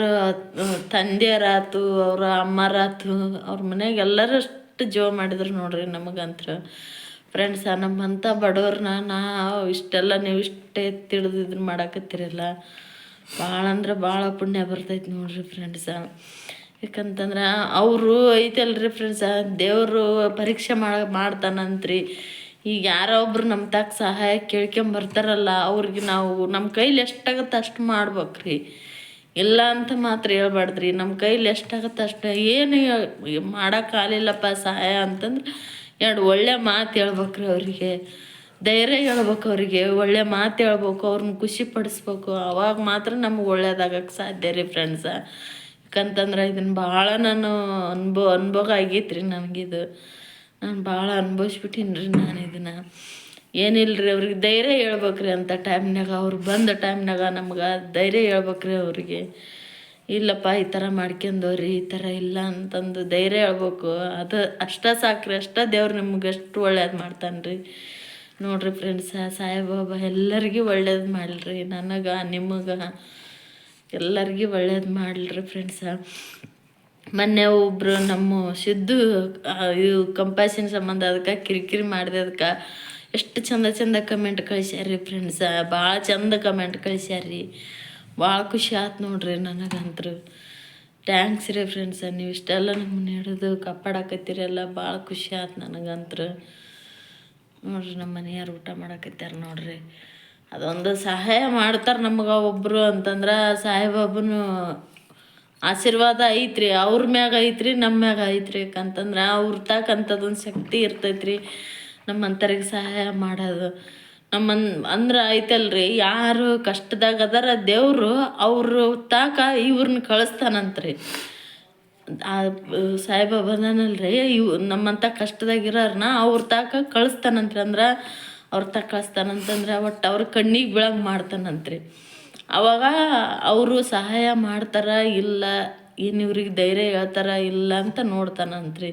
S1: ತಂದೆಯರಾತು, ಅವ್ರ ಅಮ್ಮರಾತು, ಅವ್ರ ಮನ್ಯಾಗ ಎಲ್ಲರೂ ಅಷ್ಟು ಜೀವ ಮಾಡಿದ್ರು ನೋಡ್ರಿ ನಮಗಂತ್ರ. ಫ್ರೆಂಡ್ಸ ನಮ್ಮಂಥ ಬಡವ್ರನ್ನ ಇಷ್ಟೆಲ್ಲ ನೀವು ಇಷ್ಟೇ ತಿಳಿದು ಇದನ್ನ ಮಾಡಾಕತ್ತೀರಲ್ಲ, ಭಾಳ ಅಂದ್ರೆ ಭಾಳ ಪುಣ್ಯ ಬರ್ತೈತಿ ನೋಡ್ರಿ ಫ್ರೆಂಡ್ಸ. ಯಾಕಂತಂದ್ರೆ ಅವರು ಐತಲ್ರಿ ಫ್ರೆಂಡ್ಸ, ದೇವರು ಪರೀಕ್ಷೆ ಮಾಡ್ತಾನಂತ್ರಿ. ಈಗ ಯಾರೋ ಒಬ್ರು ನಮ್ಮ ತಾಕ ಸಹಾಯ ಕೇಳ್ಕೊಂಬರ್ತಾರಲ್ಲ, ಅವ್ರಿಗೆ ನಾವು ನಮ್ಮ ಕೈಲಿ ಎಷ್ಟಾಗತ್ತೆ ಅಷ್ಟು ಮಾಡ್ಬೇಕ್ರಿ. ಇಲ್ಲ ಅಂತ ಮಾತ್ರ ಹೇಳ್ಬಾರ್ದ್ರಿ, ನಮ್ಮ ಕೈಲಿ ಎಷ್ಟಾಗತ್ತೆ ಅಷ್ಟು. ಏನು ಮಾಡೋಕ್ಕಾಗಲಿಲ್ಲಪ್ಪ ಸಹಾಯ ಅಂತಂದ್ರೆ ಎರಡು ಒಳ್ಳೆ ಮಾತು ಹೇಳ್ಬೇಕ್ರಿ ಅವರಿಗೆ, ಧೈರ್ಯ ಹೇಳ್ಬೇಕು ಅವರಿಗೆ, ಒಳ್ಳೆ ಮಾತು ಹೇಳ್ಬೇಕು, ಅವ್ರನ್ನ ಖುಷಿ ಪಡಿಸ್ಬೇಕು. ಅವಾಗ ಮಾತ್ರ ನಮ್ಗೆ ಒಳ್ಳೇದಾಗಕ್ಕೆ ಸಾಧ್ಯ ರೀ ಫ್ರೆಂಡ್ಸ. ಯಾಕಂತಂದ್ರೆ ಇದನ್ನು ಭಾಳ ನಾನು ಅನುಭವ ಆಗೈತ್ರಿ ನನಗಿದು. ನಾನು ಭಾಳ ಅನುಭವಿಸ್ಬಿಟ್ಟೀನಿ ರೀ ನಾನು ಇದನ್ನು. ಏನಿಲ್ಲರಿ ಅವ್ರಿಗೆ ಧೈರ್ಯ ಹೇಳ್ಬೇಕ್ರಿ ಅಂಥ ಟೈಮ್ನಾಗ, ಅವ್ರು ಬಂದ ಟೈಮ್ನಾಗ ನಮ್ಗೆ ಧೈರ್ಯ ಹೇಳ್ಬೇಕ್ರಿ ಅವ್ರಿಗೆ. ಇಲ್ಲಪ್ಪ ಈ ಥರ ಮಾಡ್ಕೊಂಡವ್ರಿ, ಈ ಥರ ಇಲ್ಲ ಅಂತಂದು ಧೈರ್ಯ ಹೇಳ್ಬೇಕು. ಅದು ಅಷ್ಟೇ ಸಾಕ್ರಿ, ಅಷ್ಟೇ ದೇವ್ರು ನಿಮ್ಗೆ ಎಷ್ಟು ಒಳ್ಳೇದು ಮಾಡ್ತಾನೆ ರೀ. ನೋಡಿರಿ ಫ್ರೆಂಡ್ಸ, ಸಾಯಿಬಾಬಾ ಎಲ್ಲರಿಗೂ ಒಳ್ಳೇದು ಮಾಡಲ್ರಿ, ನನಗೆ ನಿಮಗೆ ಎಲ್ಲರಿಗೂ ಒಳ್ಳೇದು ಮಾಡಲ್ರಿ ಫ್ರೆಂಡ್ಸ. ಮೊನ್ನೆ ಒಬ್ಬರು ನಮ್ಮ ಸಿದ್ದು ಇದು ಕಂಪಾಸಿನ ಸಂಬಂಧ ಅದಕ್ಕೆ ಕಿರಿಕಿರಿ ಮಾಡಿದೆ, ಅದಕ್ಕೆ ಎಷ್ಟು ಚಂದ ಕಮೆಂಟ್ ಕಳಿಸ್ಯಾರ್ರಿ ಫ್ರೆಂಡ್ಸ, ಭಾಳ ಚಂದ ಕಮೆಂಟ್ ಕಳಿಸ್ಯಾರ್ರಿ. ಭಾಳ ಖುಷಿ ಆಯ್ತು ನೋಡ್ರಿ ನನಗಂತೂ. ಥ್ಯಾಂಕ್ಸ್ ರೀ ಫ್ರೆಂಡ್ಸ, ನೀವು ಇಷ್ಟೆಲ್ಲ ನಮ್ಮನ್ನ ಹಿಡಿದು ಕಾಪಾಡಕತ್ತೀರಲ್ಲ, ಭಾಳ ಖುಷಿ ಆಯ್ತು ನನಗಂತೂ. ನೋಡ್ರಿ ನಮ್ಮ ಮನೆಯಾರು ಊಟ ಮಾಡಕತ್ಯಾರ ನೋಡ್ರಿ. ಅದೊಂದು ಸಹಾಯ ಮಾಡ್ತಾರೆ ನಮ್ಗೆ ಒಬ್ಬರು ಅಂತಂದ್ರೆ ಸಾಯಿಬಾಬನು ಆಶೀರ್ವಾದ ಐತ್ರಿ, ಅವ್ರ ಮ್ಯಾಗ ಐತ್ರಿ, ನಮ್ಮ ಮ್ಯಾಗ ಐತ್ರಿ. ಯಾಕಂತಂದ್ರೆ ಅವ್ರ ತಾಕಂಥದ್ದೊಂದು ಶಕ್ತಿ ಇರ್ತೈತ್ರಿ ನಮ್ಮಂಥವ್ರಿಗೆ ಸಹಾಯ ಮಾಡೋದು. ಅಂದ್ರೆ ಐತಲ್ರಿ, ಯಾರು ಕಷ್ಟದಾಗ ಅದಾರ ದೇವರು ಅವ್ರ ತಾಕ ಇವ್ರನ್ನ ಕಳಿಸ್ತಾನಂತ್ರಿ. ಆ ಸಾಯಿಬಾಬಾನಲ್ರಿ ನಮ್ಮಂಥ ಕಷ್ಟದಾಗಿರೋರ್ನ ಅವ್ರ ತಾಕ ಕಳಿಸ್ತಾನಂತ್ರಿ. ಅಂದ್ರೆ ಅವ್ರ ತಾಕ ಕಳಿಸ್ತಾನಂತಂದ್ರೆ ಒಟ್ಟು ಅವ್ರ ಕಣ್ಣಿಗೆ ಬೀಳಂಗೆ ಮಾಡ್ತಾನಂತ್ರಿ. ಅವಾಗ ಅವರು ಸಹಾಯ ಮಾಡ್ತಾರ ಇಲ್ಲ, ಏನು ಇವ್ರಿಗೆ ಧೈರ್ಯ ಹೇಳ್ತಾರ ಇಲ್ಲ ಅಂತ ನೋಡ್ತಾನಂತ್ರಿ.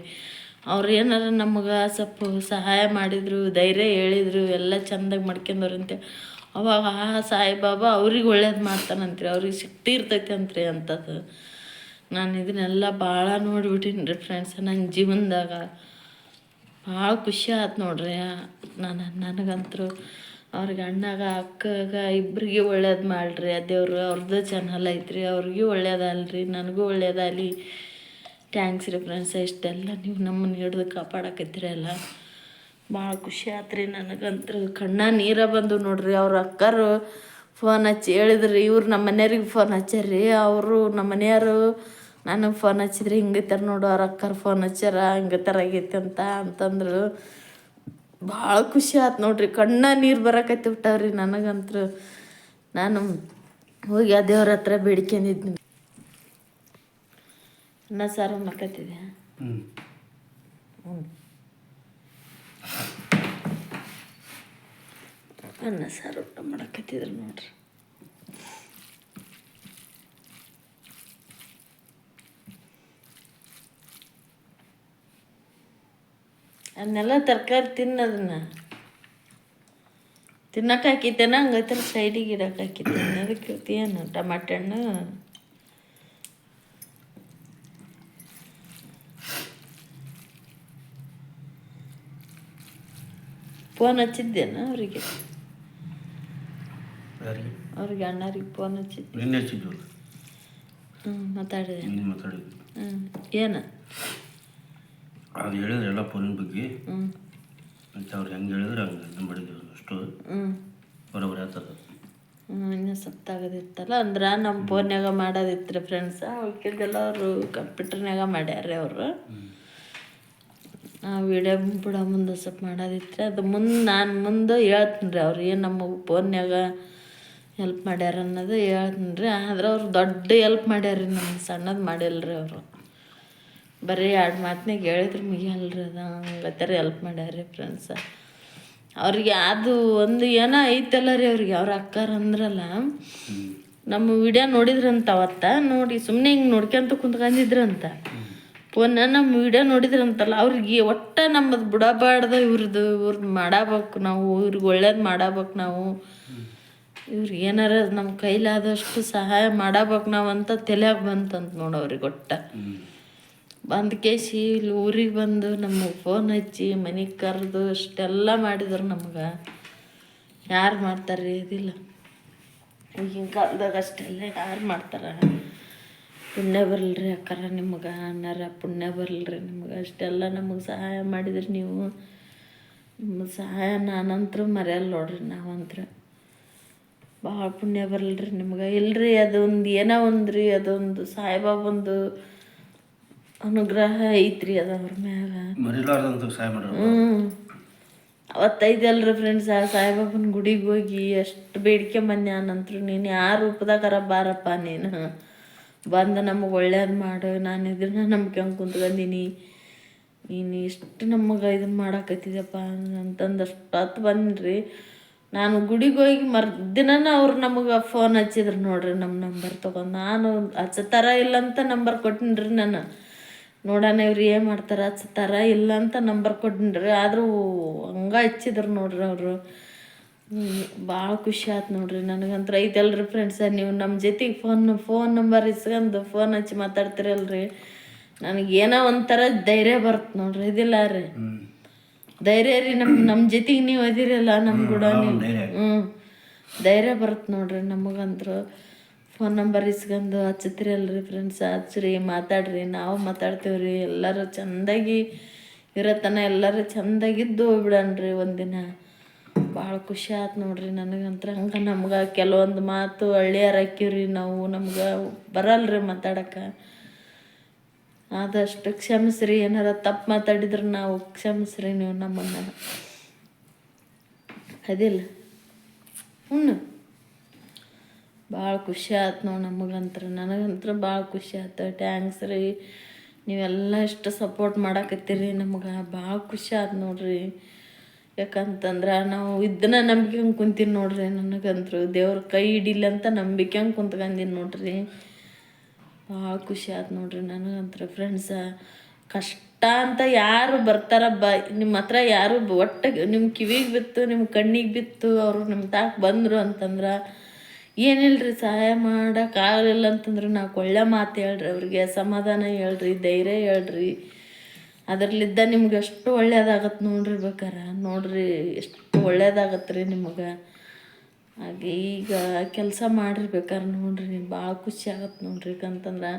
S1: ಅವ್ರು ಏನಾರ ನಮ್ಗೆ ಸ್ವಲ್ಪ ಸಹಾಯ ಮಾಡಿದರು, ಧೈರ್ಯ ಹೇಳಿದರು, ಎಲ್ಲ ಚೆಂದಾಗಿ ಮಾಡ್ಕೊಂಡವ್ರಂತೆ, ಅವಾಗ ಆ ಸಾಯಿಬಾಬಾ ಅವ್ರಿಗೆ ಒಳ್ಳೇದು ಮಾಡ್ತಾನಂತ್ರಿ, ಅವ್ರಿಗೆ ಶಕ್ತಿ ಇರ್ತೈತೆ ಅಂತ್ರಿ ಅಂಥದ್ದು. ನಾನು ಇದನ್ನೆಲ್ಲ ಭಾಳ ನೋಡಿಬಿಟ್ಟೀನಿ ರೀ ಫ್ರೆಂಡ್ಸ್ ನನ್ನ ಜೀವನದಾಗ. ಭಾಳ ಖುಷಿ ಆಯ್ತು ನೋಡ್ರಿ ನನಗಂತೂ. ಅವ್ರಿಗೆ ಅಣ್ಣಾಗ ಅಕ್ಕಗ ಇಬ್ಬರಿಗೆ ಒಳ್ಳೇದು ಮಾಡ್ರಿ ಆ ದೇವರು. ಅವ್ರದ್ದು ಚಾನಲ್ ಐತ್ರಿ, ಅವ್ರಿಗೂ ಒಳ್ಳೇದಲ್ರಿ, ನನಗೂ ಒಳ್ಳೇದಾಗಲಿ. ಥ್ಯಾಂಕ್ಸ್ ರೀ ಫ್ರೆಂಡ್ಸ, ಇಷ್ಟೆಲ್ಲ ನೀವು ನಮ್ಮನ್ನು ಹಿಡಿದು ಕಾಪಾಡಕತ್ತೀರಲ್ಲ, ಭಾಳ ಖುಷಿ ಆಯ್ತು ರೀ ನನಗಂತೂ. ಕಣ್ಣ ನೀರ ಬಂದು ನೋಡ್ರಿ. ಅವ್ರ ಅಕ್ಕರು ಫೋನ್ ಹಚ್ಚಿ ಹೇಳಿದ್ರಿ, ಇವ್ರು ನಮ್ಮ ಮನೆಯವ್ರಿಗೆ ಫೋನ್ ಹಚ್ಚಾರ್ರಿ. ಅವರು ನಮ್ಮ ಮನೆಯವರು ನನಗೆ ಫೋನ್ ಹಚ್ಚಿದ್ರಿ, ಹಿಂಗೆ ಥರ ನೋಡು ಅವ್ರ ಅಕ್ಕರು ಫೋನ್ ಹಚ್ಚಾರ, ಹಿಂಗೆ ಥರ ಆಗೈತೆ ಅಂತಂದ್ರು. ಭಾಳ ಖುಷಿ ಆಯ್ತು ನೋಡ್ರಿ, ಕಣ್ಣ ನೀರು ಬರಕತ್ತಿ ಬಿಟ್ಟವ್ರಿ ನನಗಂತೂ. ನಾನು ಹೋಗಿ ಆ ದೇವ್ರ ಹತ್ರ ಬೇಡ್ಕೊಂಡಿದ್ನಿ. ಅನ್ನ ಸಾರು ಮಕ್ಕತ್ತಿದೆ. ಅನ್ನ ಸಾರು ಊಟ ಮಾಡಕತ್ತಿದ್ರು ನೋಡ್ರಿ. ಅದನ್ನೆಲ್ಲ ತರಕಾರಿ ತಿನ್ನೋದನ್ನ ತಿನ್ನಕ್ಕೆ ಹಾಕಿದ್ದೇನ, ಹಂಗೈತೆ ಸೈಡಿಗೆ ಇಡಕ್ಕೆ ಹಾಕಿದ್ದೇನೆ. ಅದಕ್ಕೆ ಏನು ಟಮಾಟೆ ಹಣ್ಣು ಫೋನ್ ಹಚ್ಚಿದ್ದೇನ ಅವರಿಗೆ, ಅವ್ರಿಗೆ ಅಣ್ಣರಿಗೆ ಫೋನ್ ಹಚ್ಚಿದ್ದೆ. ಮಾತಾಡಿದೆ. ಏನು
S2: ಅದು ಹೇಳಿದ್ರೆ ಎಲ್ಲ ಫೋನಿನ ಬಗ್ಗೆ ಅಂತ ಅವ್ರು ಹೆಂಗೆ ಹೇಳಿದ್ರೆ ಹಂಗೆ ಮಾಡಿದ್ವಿ ಅಷ್ಟು ಬರೋಬ್ಬರಿ ಆಗ್ತದೆ.
S1: ಇನ್ನೂ ಸತ್ತಾಗದಿತ್ತಲ್ಲ ಅಂದ್ರೆ ನಮ್ಮ ಫೋನ್ಯಾಗ ಮಾಡೋದಿತ್ತು ಫ್ರೆಂಡ್ಸ ಉಳ್ಕಿದ್ದೆಲ್ಲ ಅವರು ಕಂಪ್ಯೂಟರ್ನಾಗ ಮಾಡ್ಯಾರ ಅವರು ವಿಡಿಯೋ ಬಿಡೋ ಮುಂದೆ ಸ್ವಲ್ಪ ಮಾಡೋದಿತ್ತು ಅದು ನಾನು ಮುಂದೆ ಹೇಳ್ತೀನಿ ರೀ ಅವ್ರು ಏನು ನಮಗೆ ಫೋನ್ಯಾಗ ಹೆಲ್ಪ್ ಮಾಡ್ಯಾರ ಅನ್ನೋದು ಹೇಳ್ತೀನಿ ರೀ ಆದ್ರೆ ಅವ್ರು ದೊಡ್ಡ ಹೆಲ್ಪ್ ಮಾಡ್ಯಾರ ರೀ ನಮ್ಗೆ ಸಣ್ಣದು ಮಾಡಿಲ್ಲ ರೀ ಅವರು ಬರೀ 2 ಮಾತಿನಾಗ ಹೇಳಿದ್ರೆ ಮುಗಿಯಲ್ರಿ ಅದು ಹಂಗತ್ತರ ಹೆಲ್ಪ್ ಮಾಡ್ಯಾರ ರೀ ಫ್ರೆಂಡ್ಸ ಅವ್ರಿಗೆ ಅದು ಒಂದು ಏನೋ ಐತಲ್ಲ ರೀ ಅವ್ರಿಗೆ ಅವ್ರ ಅಕ್ಕಾರ ಅಂದ್ರಲ್ಲ ನಮ್ಮ ವಿಡಿಯೋ ನೋಡಿದ್ರಂತ ಅವತ್ತ ನೋಡಿ ಸುಮ್ಮನೆ ಹಿಂಗೆ ನೋಡ್ಕೊಂತ ಕುಂತ್ಕೊಂಡಿದ್ರಂತ ಫೋನ್ನ ನಮ್ಮ ವಿಡಿಯೋ ನೋಡಿದ್ರಂತಲ್ಲ ಅವ್ರಿಗೆ ಒಟ್ಟು ನಮ್ಮದು ಬಿಡಬಾರ್ದು ಇವ್ರದ್ದು ಮಾಡಬೇಕು ನಾವು ಇವ್ರಿಗೆ ಒಳ್ಳೇದು ಮಾಡಬೇಕು ನಾವು ಇವ್ರಿಗೆ ಏನಾರ ನಮ್ಮ ಕೈಲಾದಷ್ಟು ಸಹಾಯ ಮಾಡಬೇಕು ನಾವು ಅಂತ ತಲೆಯಾಗ ಬಂತಂತ ನೋಡಿ ಅವ್ರಿಗೆ ಒಟ್ಟ ಬಂದು ಕೇಸಿ ಇಲ್ಲಿ ಊರಿಗೆ ಬಂದು ನಮಗೆ ಫೋನ್ ಹಚ್ಚಿ ಮನೆಗೆ ಕರೆದು ಅಷ್ಟೆಲ್ಲ ಮಾಡಿದ್ರು ನಮ್ಗೆ ಯಾರು ಮಾಡ್ತಾರೆ ಇದಿಲ್ಲ ಈಗಿನ ಕಾಲದಾಗ ಅಷ್ಟೆಲ್ಲ ಯಾರು ಮಾಡ್ತಾರೆ ಪುಣ್ಯ ಬರಲ್ರಿ ಅಕ್ಕಾರ ನಿಮ್ಗೆ ಅಣ್ಣಾರ ಪುಣ್ಯ ಬರಲ್ರಿ ನಿಮ್ಗೆ ಅಷ್ಟೆಲ್ಲ ನಮಗೆ ಸಹಾಯ ಮಾಡಿದ್ರಿ ನೀವು ನಿಮ್ಮ ಸಹಾಯ ನಾನಂತರೂ ಮರೆಯಲ್ಲ ನೋಡ್ರಿ ನಾವಂತೂ ಭಾಳ ಪುಣ್ಯ ಬರಲ್ರಿ ನಿಮ್ಗೆ ಇಲ್ರಿ ಅದೊಂದು ಏನೋ ಒಂದು ರೀ ಅದೊಂದು ಸಾಯಿಬಾಬಂದು ಅನುಗ್ರಹ ಐತ್ರಿ ಅದು ಅವ್ರ ಮ್ಯಾಗ
S2: ಮರಿಲಾರ್ದಂತ ಸಹಾಯ ಮಾಡೋರು
S1: ಅವತ್ತೈದಲ್ರಿ ಫ್ರೆಂಡ್ಸ್ ಆ ಸಾಯಿಬಾಬನ ಗುಡಿಗೆ ಹೋಗಿ ಎಷ್ಟು ಬೇಡಿಕೆ ನಂತರ ನೀನು ಯಾವ ರೂಪದಾಗಾರ ಬಾರಪ್ಪ ನೀನು ಬಂದು ನಮಗೆ ಒಳ್ಳೇದು ಮಾಡು ನಾನು ಇದನ್ನ ನಂಬ್ಕೊಂಡ್ ಕುಂತ್ಕೊಂಡೀನಿ ನೀನು ಇಷ್ಟು ನಮಗೆ ಇದನ್ನು ಮಾಡಾಕತ್ತಿದಪ್ಪ ಅಂತಂದು ಅಷ್ಟು ಹೊತ್ತು ಬಂದ್ರಿ ನಾನು ಗುಡಿಗೆ ಹೋಗಿ ಮರ್ದಿನ ಅವ್ರು ನಮಗೆ ಫೋನ್ ಹಚ್ಚಿದ್ರು ನೋಡ್ರಿ ನಮ್ಮ ನಂಬರ್ ತೊಗೊಂಡು ನಾನು ಹಚ್ಚತಾರ ಇಲ್ಲಂತ ನಂಬರ್ ಕೊಟ್ಟಿನ್ರಿ ನಾನು ನೋಡೋಣ ಇವ್ರು ಏನು ಮಾಡ್ತಾರೆ ಹಚ್ತಾರ ಇಲ್ಲ ಅಂತ ನಂಬರ್ ಕೊಟ್ಟಿನ್ರಿ ಆದರೂ ಹಂಗೆ ಹಚ್ಚಿದ್ರು ನೋಡ್ರಿ ಅವರು ಭಾಳ ಖುಷಿ ಆಯ್ತು ನೋಡ್ರಿ ನನಗಂತೂ ಐತಲ್ರಿ ಫ್ರೆಂಡ್ಸ ನೀವು ನಮ್ಮ ಜೊತೆಗೆ ಫೋನ್ ನಂಬರ್ ಇಸ್ಕೊಂಡು ಫೋನ್ ಹಚ್ಚಿ ಮಾತಾಡ್ತಿರಲ್ರಿ ನನಗೇನೋ ಒಂಥರ ಧೈರ್ಯ ಬರುತ್ತೆ ನೋಡ್ರಿ ಇದಿಲ್ಲ ರೀ ಧೈರ್ಯ ರೀ ನಮ್ಮ ಜೊತೆಗೆ ನೀವು ಅದಿರಲ್ಲ ನಮ್ಮ ಕೂಡ ನೀವು ಧೈರ್ಯ ಬರುತ್ತೆ ನೋಡ್ರಿ ನಮಗಂತೂ ಫೋನ್ ನಂಬರ್ ಇಸ್ಕೊಂಡು ಹಚ್ಚತ್ತೀರಲ್ರಿ ಫ್ರೆಂಡ್ಸ್ ಹಚ್ಚ್ರಿ ಮಾತಾಡ್ರಿ ನಾವು ಮಾತಾಡ್ತೀವಿ ರೀ ಎಲ್ಲರೂ ಚೆಂದಾಗಿ ಇರತನ ಎಲ್ಲರೂ ಚೆಂದಾಗಿದ್ದು ಹೋಗ್ಬಿಡಣ್ರಿ ಒಂದಿನ ಭಾಳ ಖುಷಿ ಆಯ್ತು ನೋಡ್ರಿ ನನಗಂತ್ರ ಹಂಗೆ ನಮ್ಗೆ ಕೆಲವೊಂದು ಮಾತು ಹಳ್ಳಿಯಾರ ಹಾಕಿವ್ರಿ ನಾವು ನಮ್ಗೆ ಬರಲ್ರಿ ಮಾತಾಡೋಕೆ ಆದಷ್ಟು ಕ್ಷಮಿಸ್ರಿ ಏನಾರ ತಪ್ಪು ಮಾತಾಡಿದ್ರೆ ನಾವು ಕ್ಷಮಿಸ್ರಿ ನೀವು ನಮ್ಮನ್ನು ಅದಿಲ್ಲ ಭಾಳ ಖುಷಿ ಆಯ್ತು ನೋಡಿ ನನಗಂತ್ರ ಭಾಳ ಖುಷಿ ಆಯ್ತು ಟ್ಯಾಂಕ್ಸ್ ರೀ ನೀವೆಲ್ಲ ಇಷ್ಟು ಸಪೋರ್ಟ್ ಮಾಡಾಕತ್ತೀರಿ ನಮ್ಗೆ ಭಾಳ ಖುಷಿ ಆಯ್ತು ನೋಡ್ರಿ ಯಾಕಂತಂದ್ರೆ ನಾವು ಇದನ್ನ ನಂಬಿಕೆ ಕುಂತೀನಿ ನೋಡ್ರಿ ನನಗಂತೂ ದೇವ್ರ ಕೈ ಹಿಡಿಲ್ಲ ಅಂತ ನಂಬಿಕೆ ಕುಂತ್ಕೊಂಡೀನಿ ನೋಡ್ರಿ ಭಾಳ ಖುಷಿ ಆಯ್ತು ನೋಡ್ರಿ ನನಗಂತೂ ಫ್ರೆಂಡ್ಸ ಕಷ್ಟ ಅಂತ ಯಾರು ಬರ್ತಾರ ನಿಮ್ಮ ಹತ್ರ ಯಾರು ಒಟ್ಟಿಗೆ ನಿಮ್ಮ ಕಿವಿಗೆ ಬಿತ್ತು ನಿಮ್ಮ ಕಣ್ಣಿಗೆ ಬಿತ್ತು ಅವರು ನಿಮ್ಮ ತಾಕ ಬಂದರು ಅಂತಂದ್ರೆ ಏನಿಲ್ಲರಿ ಸಹಾಯ ಮಾಡೋಕ್ಕಾಗಲಿಲ್ಲ ಅಂತಂದ್ರೆ ನಾವು ಒಳ್ಳೆ ಮಾತು ಹೇಳ್ರಿ ಅವ್ರಿಗೆ ಸಮಾಧಾನ ಹೇಳ್ರಿ ಧೈರ್ಯ ಹೇಳ್ರಿ ಅದರಲ್ಲಿದ್ದ ನಿಮ್ಗೆ ಎಷ್ಟು ಒಳ್ಳೇದಾಗತ್ತೆ ನೋಡ್ರಿ ನೋಡ್ರಿ ಎಷ್ಟು ಒಳ್ಳೇದಾಗತ್ತೆ ರೀ ನಿಮಗೆ ಹಾಗೆ ಈಗ ಕೆಲಸ ಮಾಡಿರ್ಬೇಕಾರೆ ನೋಡ್ರಿ ಭಾಳ ಖುಷಿ ಆಗತ್ತೆ ನೋಡ್ರಿ ಯಾಕಂತಂದ್ರೆ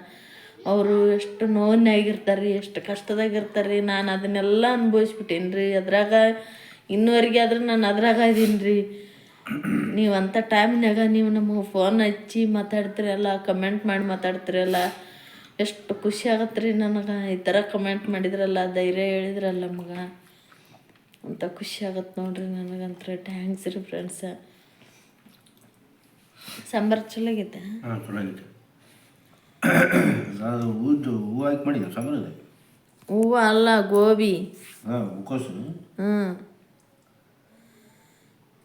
S1: ಅವರು ಎಷ್ಟು ನೋವಿನಾಗಿರ್ತಾರೆ ರೀ ಎಷ್ಟು ಕಷ್ಟದಾಗಿರ್ತಾರೆ ರೀ ನಾನು ಅದನ್ನೆಲ್ಲ ಅನುಭವಿಸ್ಬಿಟ್ಟೀನಿ ರೀ ಅದ್ರಾಗ ಇನ್ನೂವರೆಗೆ ಆದ್ರೆ ನಾನು ಅದ್ರಾಗ ಇದ್ದೀನಿ ರೀ ನೀವು ಅಂಥ ಟೈಮ್ನಾಗ ನೀವು ನಮಗೆ ಫೋನ್ ಹಚ್ಚಿ ಮಾತಾಡ್ತೀರಲ್ಲ ಕಮೆಂಟ್ ಮಾಡಿ ಮಾತಾಡ್ತೀರಲ್ಲ ಎಷ್ಟು ಖುಷಿ ಆಗತ್ತೆ ರೀ ನನಗೆ ಈ ಥರ ಕಮೆಂಟ್ ಮಾಡಿದ್ರಲ್ಲ ಧೈರ್ಯ ಹೇಳಿದ್ರಲ್ಲ ನಮಗೆ ಅಂತ ಖುಷಿ ಆಗತ್ತೆ ನೋಡ್ರಿ ನನಗಂತ್ರ ಟ್ಯಾಂಕ್ಸ್ ರೀ ಫ್ರೆಂಡ್ಸ ಸಾಂಬಾರು ಚಲೋ ಆಗೈತೆ
S2: ಹಾಂ ಚಲೋ ಆಗೈತೆ ಅದು ಹೂವು ಹಾಕಿ ಮಾಡಿ ಸಾಂಬಾರು ಇದೆ
S1: ಹೂವು ಅಲ್ಲ ಗೋಬಿ
S2: ಹೂಕೋಸು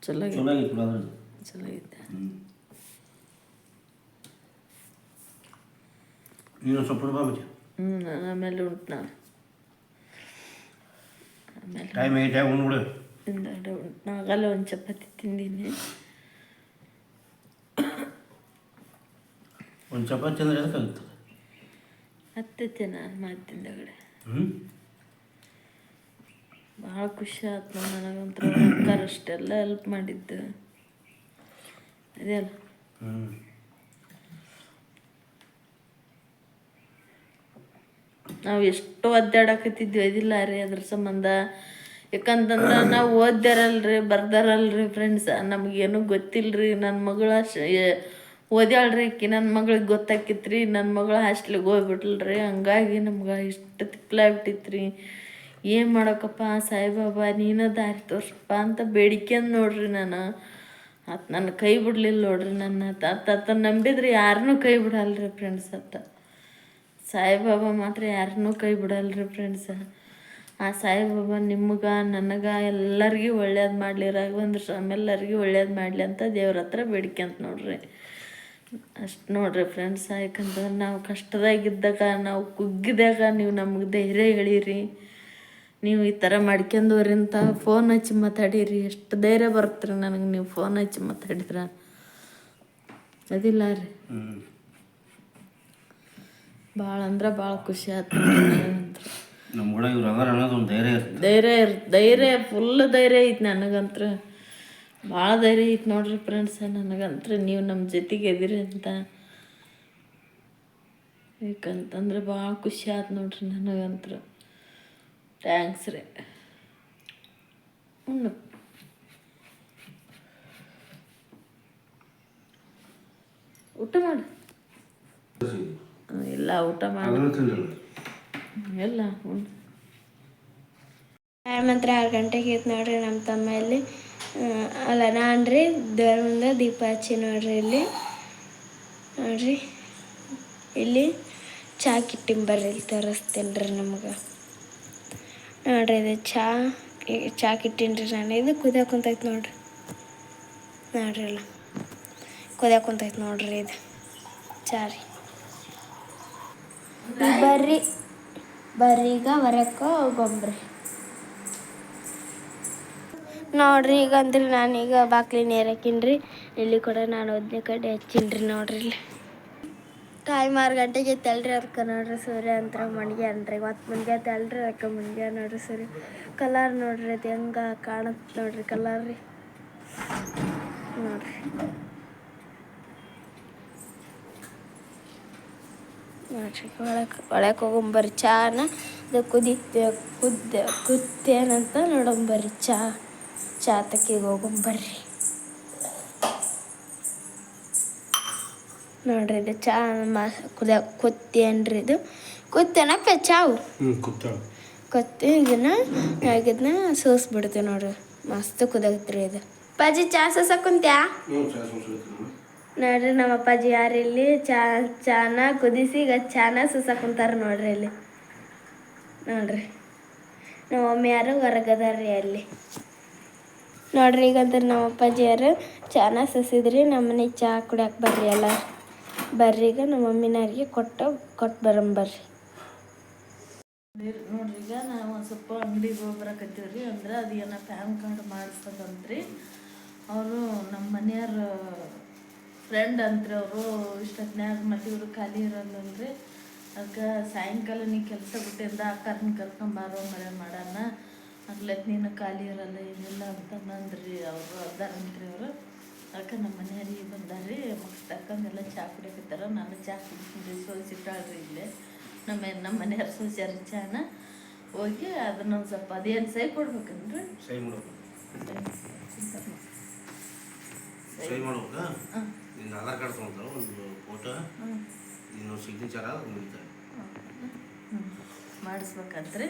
S1: ಚಲೋ
S2: ಚಲೋ ಆಗೈತೆ
S1: ಚಲೋ ಐತೆ
S2: ನೀನು ಸ್ವಲ್ಪ ಬಾಬುಜಿ
S1: ಆಮೇಲೆ ಉಂಟು ನಾನು ಆಮೇಲೆ
S2: ಟೈಮ್ ಐತೆ ಉಂಡ್ಬಿಡು
S1: ಹಿಂದಗಡೆ ಉಂಟು ಆಗಲ್ಲ ಒಂದು ಚಪಾತಿ ತಿಂದೀನಿ
S2: ಒಂದು ಚಪಾತಿ ಅಂದ್ರೆ ಎದಕ್ಕಾಗುತ್ತದೆ
S1: ಹತ್ತೈತೆ ನಾನು ಮಾಡ್ತಿಂದಗಡೆ ಭಾಳ ಖುಷಿ ಆಯ್ತು ನನಗಂತೂ ಅಕ್ಕಾರ ಅಷ್ಟೆಲ್ಲ ಹೆಲ್ಪ್ ಮಾಡಿದ್ದು ಅದೇ ಅಲ್ಲ ನಾವು ಎಷ್ಟು ಒದ್ದಾಡಕತ್ತಿದ್ವಿ ಅದಿಲ್ಲ ರೀ ಅದ್ರ ಸಂಬಂಧ ಯಾಕಂತಂದ್ರೆ ನಾವು ಓದ್ಯಾರಲ್ರಿ ಬರ್ದಾರಲ್ರಿ ಫ್ರೆಂಡ್ಸ, ನಮಗೇನು ಗೊತ್ತಿಲ್ಲರಿ. ನನ್ನ ಮಗಳ ಓದ್ಯಾಳ್ರಿ ಈಕಿ, ನನ್ನ ಮಗಳಿಗೆ ಗೊತ್ತಾಕಿತ್ರಿ. ನನ್ನ ಮಗಳು ಹಾಸ್ಟ್ಲಿಗೆ ಹೋಗ್ಬಿಟ್ಲ್ರಿ. ಹಂಗಾಗಿ ನಮ್ಗೆ ಇಷ್ಟು ತಿಪ್ಪಲಾಗ್ಬಿಟ್ಟಿತ್ರಿ. ಏನು ಮಾಡೋಕ್ಕಪ್ಪ ಸಾಯಿಬಾಬಾ, ನೀನು ದಾರಿ ತೋರ್ಸಪ್ಪ ಅಂತ ಬೇಡಿಕೆಂದು ನೋಡ್ರಿ ನಾನು. ಅದು ನನ್ನ ಕೈ ಬಿಡಲಿಲ್ಲ ನೋಡ್ರಿ. ನನ್ನ ಅತ್ತ ನಂಬಿದ್ರೆ ಯಾರನ್ನೂ ಕೈ ಬಿಡಲ್ರಿ ಫ್ರೆಂಡ್ಸ್. ಸಾಯಿಬಾಬಾ ಮಾತ್ರ ಯಾರನ್ನೂ ಕೈ ಬಿಡಲ್ರಿ ಫ್ರೆಂಡ್ಸ. ಆ ಸಾಯಿಬಾಬಾ ನಿಮ್ಗೆ ನನಗೆ ಎಲ್ಲರಿಗೂ ಒಳ್ಳೇದು ಮಾಡಲಿ, ರಾಘವೇಂದ್ರ ಸ್ವಾಮಿ ಎಲ್ಲರಿಗೂ ಒಳ್ಳೇದು ಮಾಡಲಿ ಅಂತ ದೇವ್ರ ಹತ್ರ ಬೇಡಿಕೆಂತ ನೋಡ್ರಿ. ಅಷ್ಟು ನೋಡ್ರಿ ಫ್ರೆಂಡ್ಸ್. ಯಾಕಂತಂದ್ರೆ ನಾವು ಕಷ್ಟದಾಗಿದ್ದಾಗ, ನಾವು ಕುಗ್ಗಿದಾಗ ನೀವು ನಮ್ಗೆ ಧೈರ್ಯ ಹೇಳಿರಿ. ನೀವು ಈ ಥರ ಮಾಡ್ಕೊಂಡವ್ರಿ ಅಂತ ಫೋನ್ ಹಚ್ಚಿ ಮಾತಾಡಿರಿ. ಎಷ್ಟು ಧೈರ್ಯ ಬರುತ್ತೆ ನನಗೆ ನೀವು ಫೋನ್ ಹಚ್ಚಿ ಮಾತಾಡಿದ್ರೆ. ಅದಿಲ್ಲ ರೀ, ಭಾಳ ಅಂದ್ರೆ ಭಾಳ ಖುಷಿ ಆಯ್ತು ನನಗಂತೂ.
S2: ನಮ್ಮ ಕೂಡ ಇವ್ರು ಅದಾರ ಅನ್ನೋದು ಒಂದು ಧೈರ್ಯ ಇರುತ್ತೆ.
S1: ಧೈರ್ಯ ಫುಲ್ ಧೈರ್ಯ ಐತೆ ನನಗಂತ್ರ. ಭಾಳ ಧೈರ್ಯ ಐತೆ ನೋಡ್ರಿ ಫ್ರೆಂಡ್ಸ ನನಗಂತ್ರ. ನೀವು ನಮ್ಮ ಜೊತೆಗೆ ಇದ್ದೀರಿ ಅಂತ. ಯಾಕಂತಂದ್ರೆ ಭಾಳ ಖುಷಿ ಆಯ್ತು ನೋಡ್ರಿ ನನಗಂತ್ರ. ಥ್ಯಾಂಕ್ಸ್ ರೀ. ಊಟ ಮಾಡಿ. ಇಲ್ಲ ಊಟ ಮಾಡಿ ಎಲ್ಲ
S3: ಟೈಮ್ ಹತ್ರ 6 ಗಂಟೆಗೆ ಇತ್ತು ನೋಡ್ರಿ. ನಮ್ಮ ತಮ್ಮ ಇಲ್ಲಿ ಅಲ್ಲ ನಾನು ರೀ ದೇವ್ರ ಮುಂದೆ ದೀಪ ಹಚ್ಚಿ ನೋಡ್ರಿ. ನೋಡ್ರಿ ಇಲ್ಲಿ ಚಾ ಕಿಟ್ಟಿನ ಬರ್ರಿ, ಇಲ್ಲಿ ತೋರಿಸ್ತೇನೆ ರೀ ನಮ್ಗೆ. ನೋಡ್ರಿ ಇದು ಚಾ ಕಿಟ್ಟಿನ ರೀ ನಾನು. ಇದು ಕುದಿಯೋಕೆ ಕುಂತೈತೆ ನೋಡ್ರಿ. ನೋಡ್ರಿ ಇಲ್ಲ ಕುದಿಯೋಕೆ ಕುಂತೈತೆ ನೋಡ್ರಿ. ಇದು ಚಾ ರೀ. ಬರ್ರಿ ಈಗ ಹೊರಕ್ಕೆ ಹೋಗೊಂಬ್ರಿ. ನೋಡ್ರಿ ಈಗ ಅಂದ್ರೆ ನಾನೀಗ ಬಾಕ್ಲಿ ನೀರು ಹಾಕಿನ್ರಿ. ಇಲ್ಲಿ ಕೂಡ ನಾನು 1ನೇ ಕಡೆ ಹಚ್ಚಿನ್ರಿ. ನೋಡ್ರಿ ಇಲ್ಲಿ ಟೈಮ್ 6 ಗಂಟೆಗೆ ತೆಲ್ರಿ. ಅದಕ್ಕೆ ನೋಡ್ರಿ ಸೂರ್ಯ ಅಂತ ಮಣ್ಗೆ ಅನ್ರಿ. ಮತ್ತು ಮುಂದೆ ತೆಲ್ರಿ ಅದಕ್ಕೆ ಮುಂದೆ ನೋಡ್ರಿ ಸೂರ್ಯ ಕಲರ್ ನೋಡ್ರಿ. ಅದು ಹೆಂಗೆ ಕಾಣುತ್ತೆ ನೋಡ್ರಿ ಕಲರ್ ರೀ. ನೋಡ್ರಿ ಒಳಕ್ಕೆ ಹೋಗೊಂಬರ್ರಿ. ಚಾನ ಅದು ಕುತ್ತೇನಂತ ನೋಡಂಬರ್ರಿ. ಚಾ ತಕ್ಕಿಗೆ ಹೋಗೊಂಬರ್ರಿ. ನೋಡ್ರಿ ಇದು ಚಾ ಕುತ್ತೇನ್ರಿ. ಇದು ಕುತ್ತೇನಪ್ಪ ಚಾವು ಕೊತ್ತಿ ಇದನ್ನ ಸೋಸ್ಬಿಡ್ತೀವಿ ನೋಡ್ರಿ. ಮಸ್ತ್ ಕುದಾಗತ್ರಿ ಇದು. ಅಪ್ಪಾಜಿ ಚಾ ಸೋಸಕ್ಕುಂತ್ಯಾ? ನೋಡ್ರಿ ನಮ್ಮ ಅಪ್ಪಾಜಿ ಯಾರು ಇಲ್ಲಿ ಚಾನ ಕುದಿಸಿ ಈಗ ಚಾನ ಸೋಸಕ್ಕುಂತಾರೆ ನೋಡ್ರಿ. ಇಲ್ಲಿ ನೋಡ್ರಿ ನಮ್ಮ ಮಮ್ಮಿ ಯಾರು ಹೊರಗದಾರ್ರಿ ಅಲ್ಲಿ. ನೋಡ್ರಿ ಈಗಂತ ನಮ್ಮ ಅಪ್ಪಾಜಿ ಯಾರು ಚಾನ ಸೋಸಿದ್ರಿ. ನಮ್ಮನೆ ಚಾ ಕುಡಿಯಕ್ಕೆ ಬರ್ರಿ ಎಲ್ಲ ಬರ್ರಿ. ಈಗ ನಮ್ಮ ಮಮ್ಮಿನವ್ರಿಗೆ ಕೊಟ್ಟು ಬರಂಬರ್ರಿ.
S1: ನೋಡ್ರಿ ಈಗ ನಾವು ಒಂದು ಸ್ವಲ್ಪ ಅಂಗಡಿಗೆ ಹೋಗಿ ಬರಕತ್ತೀವ್ರಿ. ಅಂದ್ರೆ ಅದು ಏನೋ ಪ್ಯಾನ್ ಕಾರ್ಡ್ ಮಾಡಿಸ್ತದಂತ್ರಿ. ಅವರು ನಮ್ಮ ಮನೆಯವ್ರ ಫ್ರೆಂಡ್ ಅಂತ್ರಿ. ಅವರು ಇಷ್ಟೊತ್ತಿನಾಗ ಮತ್ತು ಇವರು ಖಾಲಿ ಇರಲ್ಲಲ್ರಿ. ಅದಕ್ಕೆ ಸಾಯಂಕಾಲ ನೀ ಕೆಲಸ ಬಿಟ್ಟಿಂದ ಅಕ್ಕರ್ನ ಕರ್ಕೊಂಬಾರೋ ಮಳೆ ಮಾಡೋಣ, ಆಗ್ಲತ್ ನೀನು ಖಾಲಿ ಇರಲ್ಲ ಏನಿಲ್ಲ ಅಂತ ನಂದ್ರಿ. ಅವರು ಅದಾರಂತ್ರಿ ಅವರು. ಅದಕ್ಕೆ ನಮ್ಮ ಮನೆಯವ್ರಿಗೆ ಬಂದಾರ್ರಿ. ಮಸ್ತ್ ಹಾಕೊಂಡೆಲ್ಲ ಚಾ ಕುಡಿಯಕತ್ತಾರ. ನಾನು ಚಾ ಕುಡಿತೀನಿ. ಸೋಸಿಟ್ಟಾಳ್ರಿ ಇಲ್ಲೇ ನಮ್ಮ ಮನೆಯವ್ರು ಸೋಸ್ಯಾರ ಚಾನ. ಹೋಗಿ ಅದನ್ನೊಂದು ಸ್ವಲ್ಪ ಅದೇನು ಸೈ ಕೊಡ್ಬೇಕನ್ರಿ.
S2: ಸೈ ಮಾಡ್ಬೇಕು. ನಿನ್ನ ಆಧಾರ್ ಕಾರ್ಡ್ ತೊಗೊಂತಾರೆ, ಒಂದು ಫೋಟೋ, ನೀನು ಸಿಗ್ನೇಚರ್ ಮುಗಿತಾರೆ
S1: ಮಾಡಿಸ್ಬೇಕಂತ್ರಿ.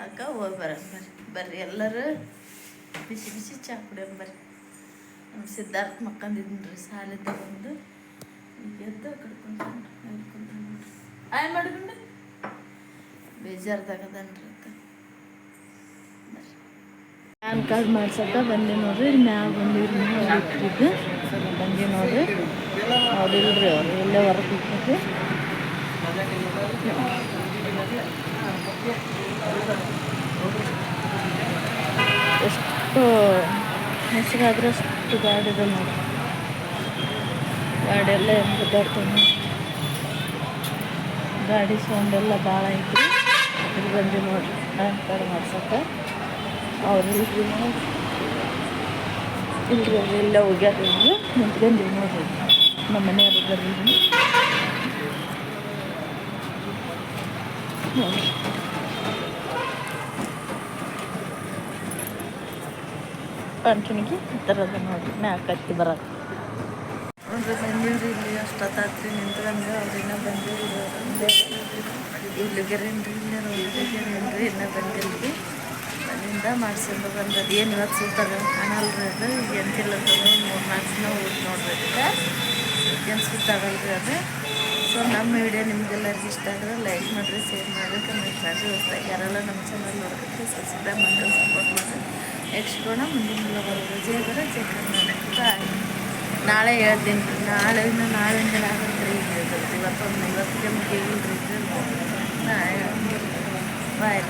S1: ಅಕ್ಕ ಹೋಗಿ ಬರ್ರಿ ಎಲ್ಲರೂ ಬಿಸಿ ಬಿಸಿ ಚಾ ಕುಡಿಯೋಣ ಬರ್ರಿ. ನಮ್ಮ ಸಿದ್ಧಾರ್ಥ ಮಕ್ಕಂದಿದ್ರಿ ಸಾಲಿದ್ದ ಬಂದು ಈಗ ಎದ್ದು ಕಡ್ಕೊಂಡು ಆಯ್ ಮಾಡ್ಕೊಂಡು ಬೇಜಾರ್ದಾಗದನ್ರಿ ಅಂತ ಬರ್ರಿ. ಪ್ಯಾನ್ ಕಾರ್ಡ್ ಮಾಡ್ಸಕ್ಕೆ ಬಂದೆ ನೋಡ್ರಿ. ಇಲ್ಲಿ ಮ್ಯಾಗ ಬಂದಿವ್ರಿ. ಇಟ್ಟಿದ್ದು ಬಂದಿ ನೋಡ್ರಿ. ನೋಡಿಲ್ರಿ ಅವರು ಎಲ್ಲೇ ಹೊರಗೆ ಇಟ್ಟಿದ್ದು. ಎಷ್ಟು ಹೆಸರಾದ್ರೆ ಅಷ್ಟು ಗಾಡಿ ಇದೆ ನೋಡಿ. ಗಾಡಿ ಎಲ್ಲ ಹೆಂಗೆ ಬರ್ತಾವೆ. ಗಾಡಿ ಸೌಂಡ್ ಎಲ್ಲ ಭಾಳ ಐತ್ರಿ. ಇಲ್ಲಿ ಬಂದು ನೋಡ್ರಿ ಪ್ಯಾನ್ ಕಾರ್ಡ್ ಮಾಡ್ಸಕ್ಕೆ. ಅವ್ರು ಇಲ್ರಿ ಅವ್ರು ಎಲ್ಲ ಹೋಗ್ಯಾರ. ನಿಂತ್ಕೊಂಡೀವಿ ನೋಡ್ರಿ. ನಮ್ಮ ಮನೆಯವ್ರು ಬರ್ರಿ ನೋಡ್ರಿ. ಪಾನ್ಕಿಣಿಗೆ ಈ ಥರದ ನೋಡ್ರಿ ಮ್ಯಾಕ್ ಹತ್ತಿ ಬರೋದು ನೋಡ್ರಿ ಬಂದೀವ್ರಿ ಇಲ್ಲಿ ಅಷ್ಟೊತ್ತಾತ್ರಿ ನಿಂತ್ರಂಗೆ ಅವ್ರಿನ್ನ ಬಂದಿವ್ರಿ ಇಲ್ಲಿಗೆರೇನ್ರಿ ಇಲ್ಲಿಗೆರೇನ್ರಿ ಇನ್ನೂ ಬಂದಿಲ್ರಿ ಅಲ್ಲಿಂದ ಮಾಡ್ಸ್ಕೊಂಡು ಬಂದದ್ದು ಏನು ಇವತ್ತು ಸುತ್ತಾಗ ಕಾಣಲ್ರಿ ಅದು ಈಗ ಎಂತಿಲ್ಲ ಅಂತಂದ್ರೆ 3-4 ದಿನ ಊಟ ನೋಡ್ಬೇಕಿದೆ ಏನು ಸುತ್ತಾಗಲ್ರಿ ಅದು ಸೊ ನಮ್ಮ ವಿಡಿಯೋ ನಿಮ್ಗೆಲ್ಲರಿಗೂ ಇಷ್ಟ ಆದರೆ ಲೈಕ್ ಮಾಡಿರಿ ಶೇರ್ ಮಾಡಿರಿ ಕಮೆಂಟ್ ಮಾಡಿರಿ ಹೊಸ್ದಾಗಿ ಯಾರೆಲ್ಲ ನಮ್ಮ ಚಾನಲ್ ನೋಡ್ಬೇಕು ಸಬ್ಸ್ಕ್ರೈಬ್ ಮಾಡಿ ಸಪೋರ್ಟ್ ಮಾಡಿರಿ ನೆಕ್ಸ್ಟ್ ಮುಂದಿನ ರಜೆ ಆದರೆ ಜೆ ಕರ್ನಾಟಕ ನಾಳೆ ಹೇಳ್ತೀನಿ ರೀ ನಾಳೆಯಿಂದ ಆಗುತ್ತೆ ರೀ ಇವತ್ತಿಗೆ ಮುಗಿಯಿಲ್ರಿ ನಾಳೆ ಬಾಯ್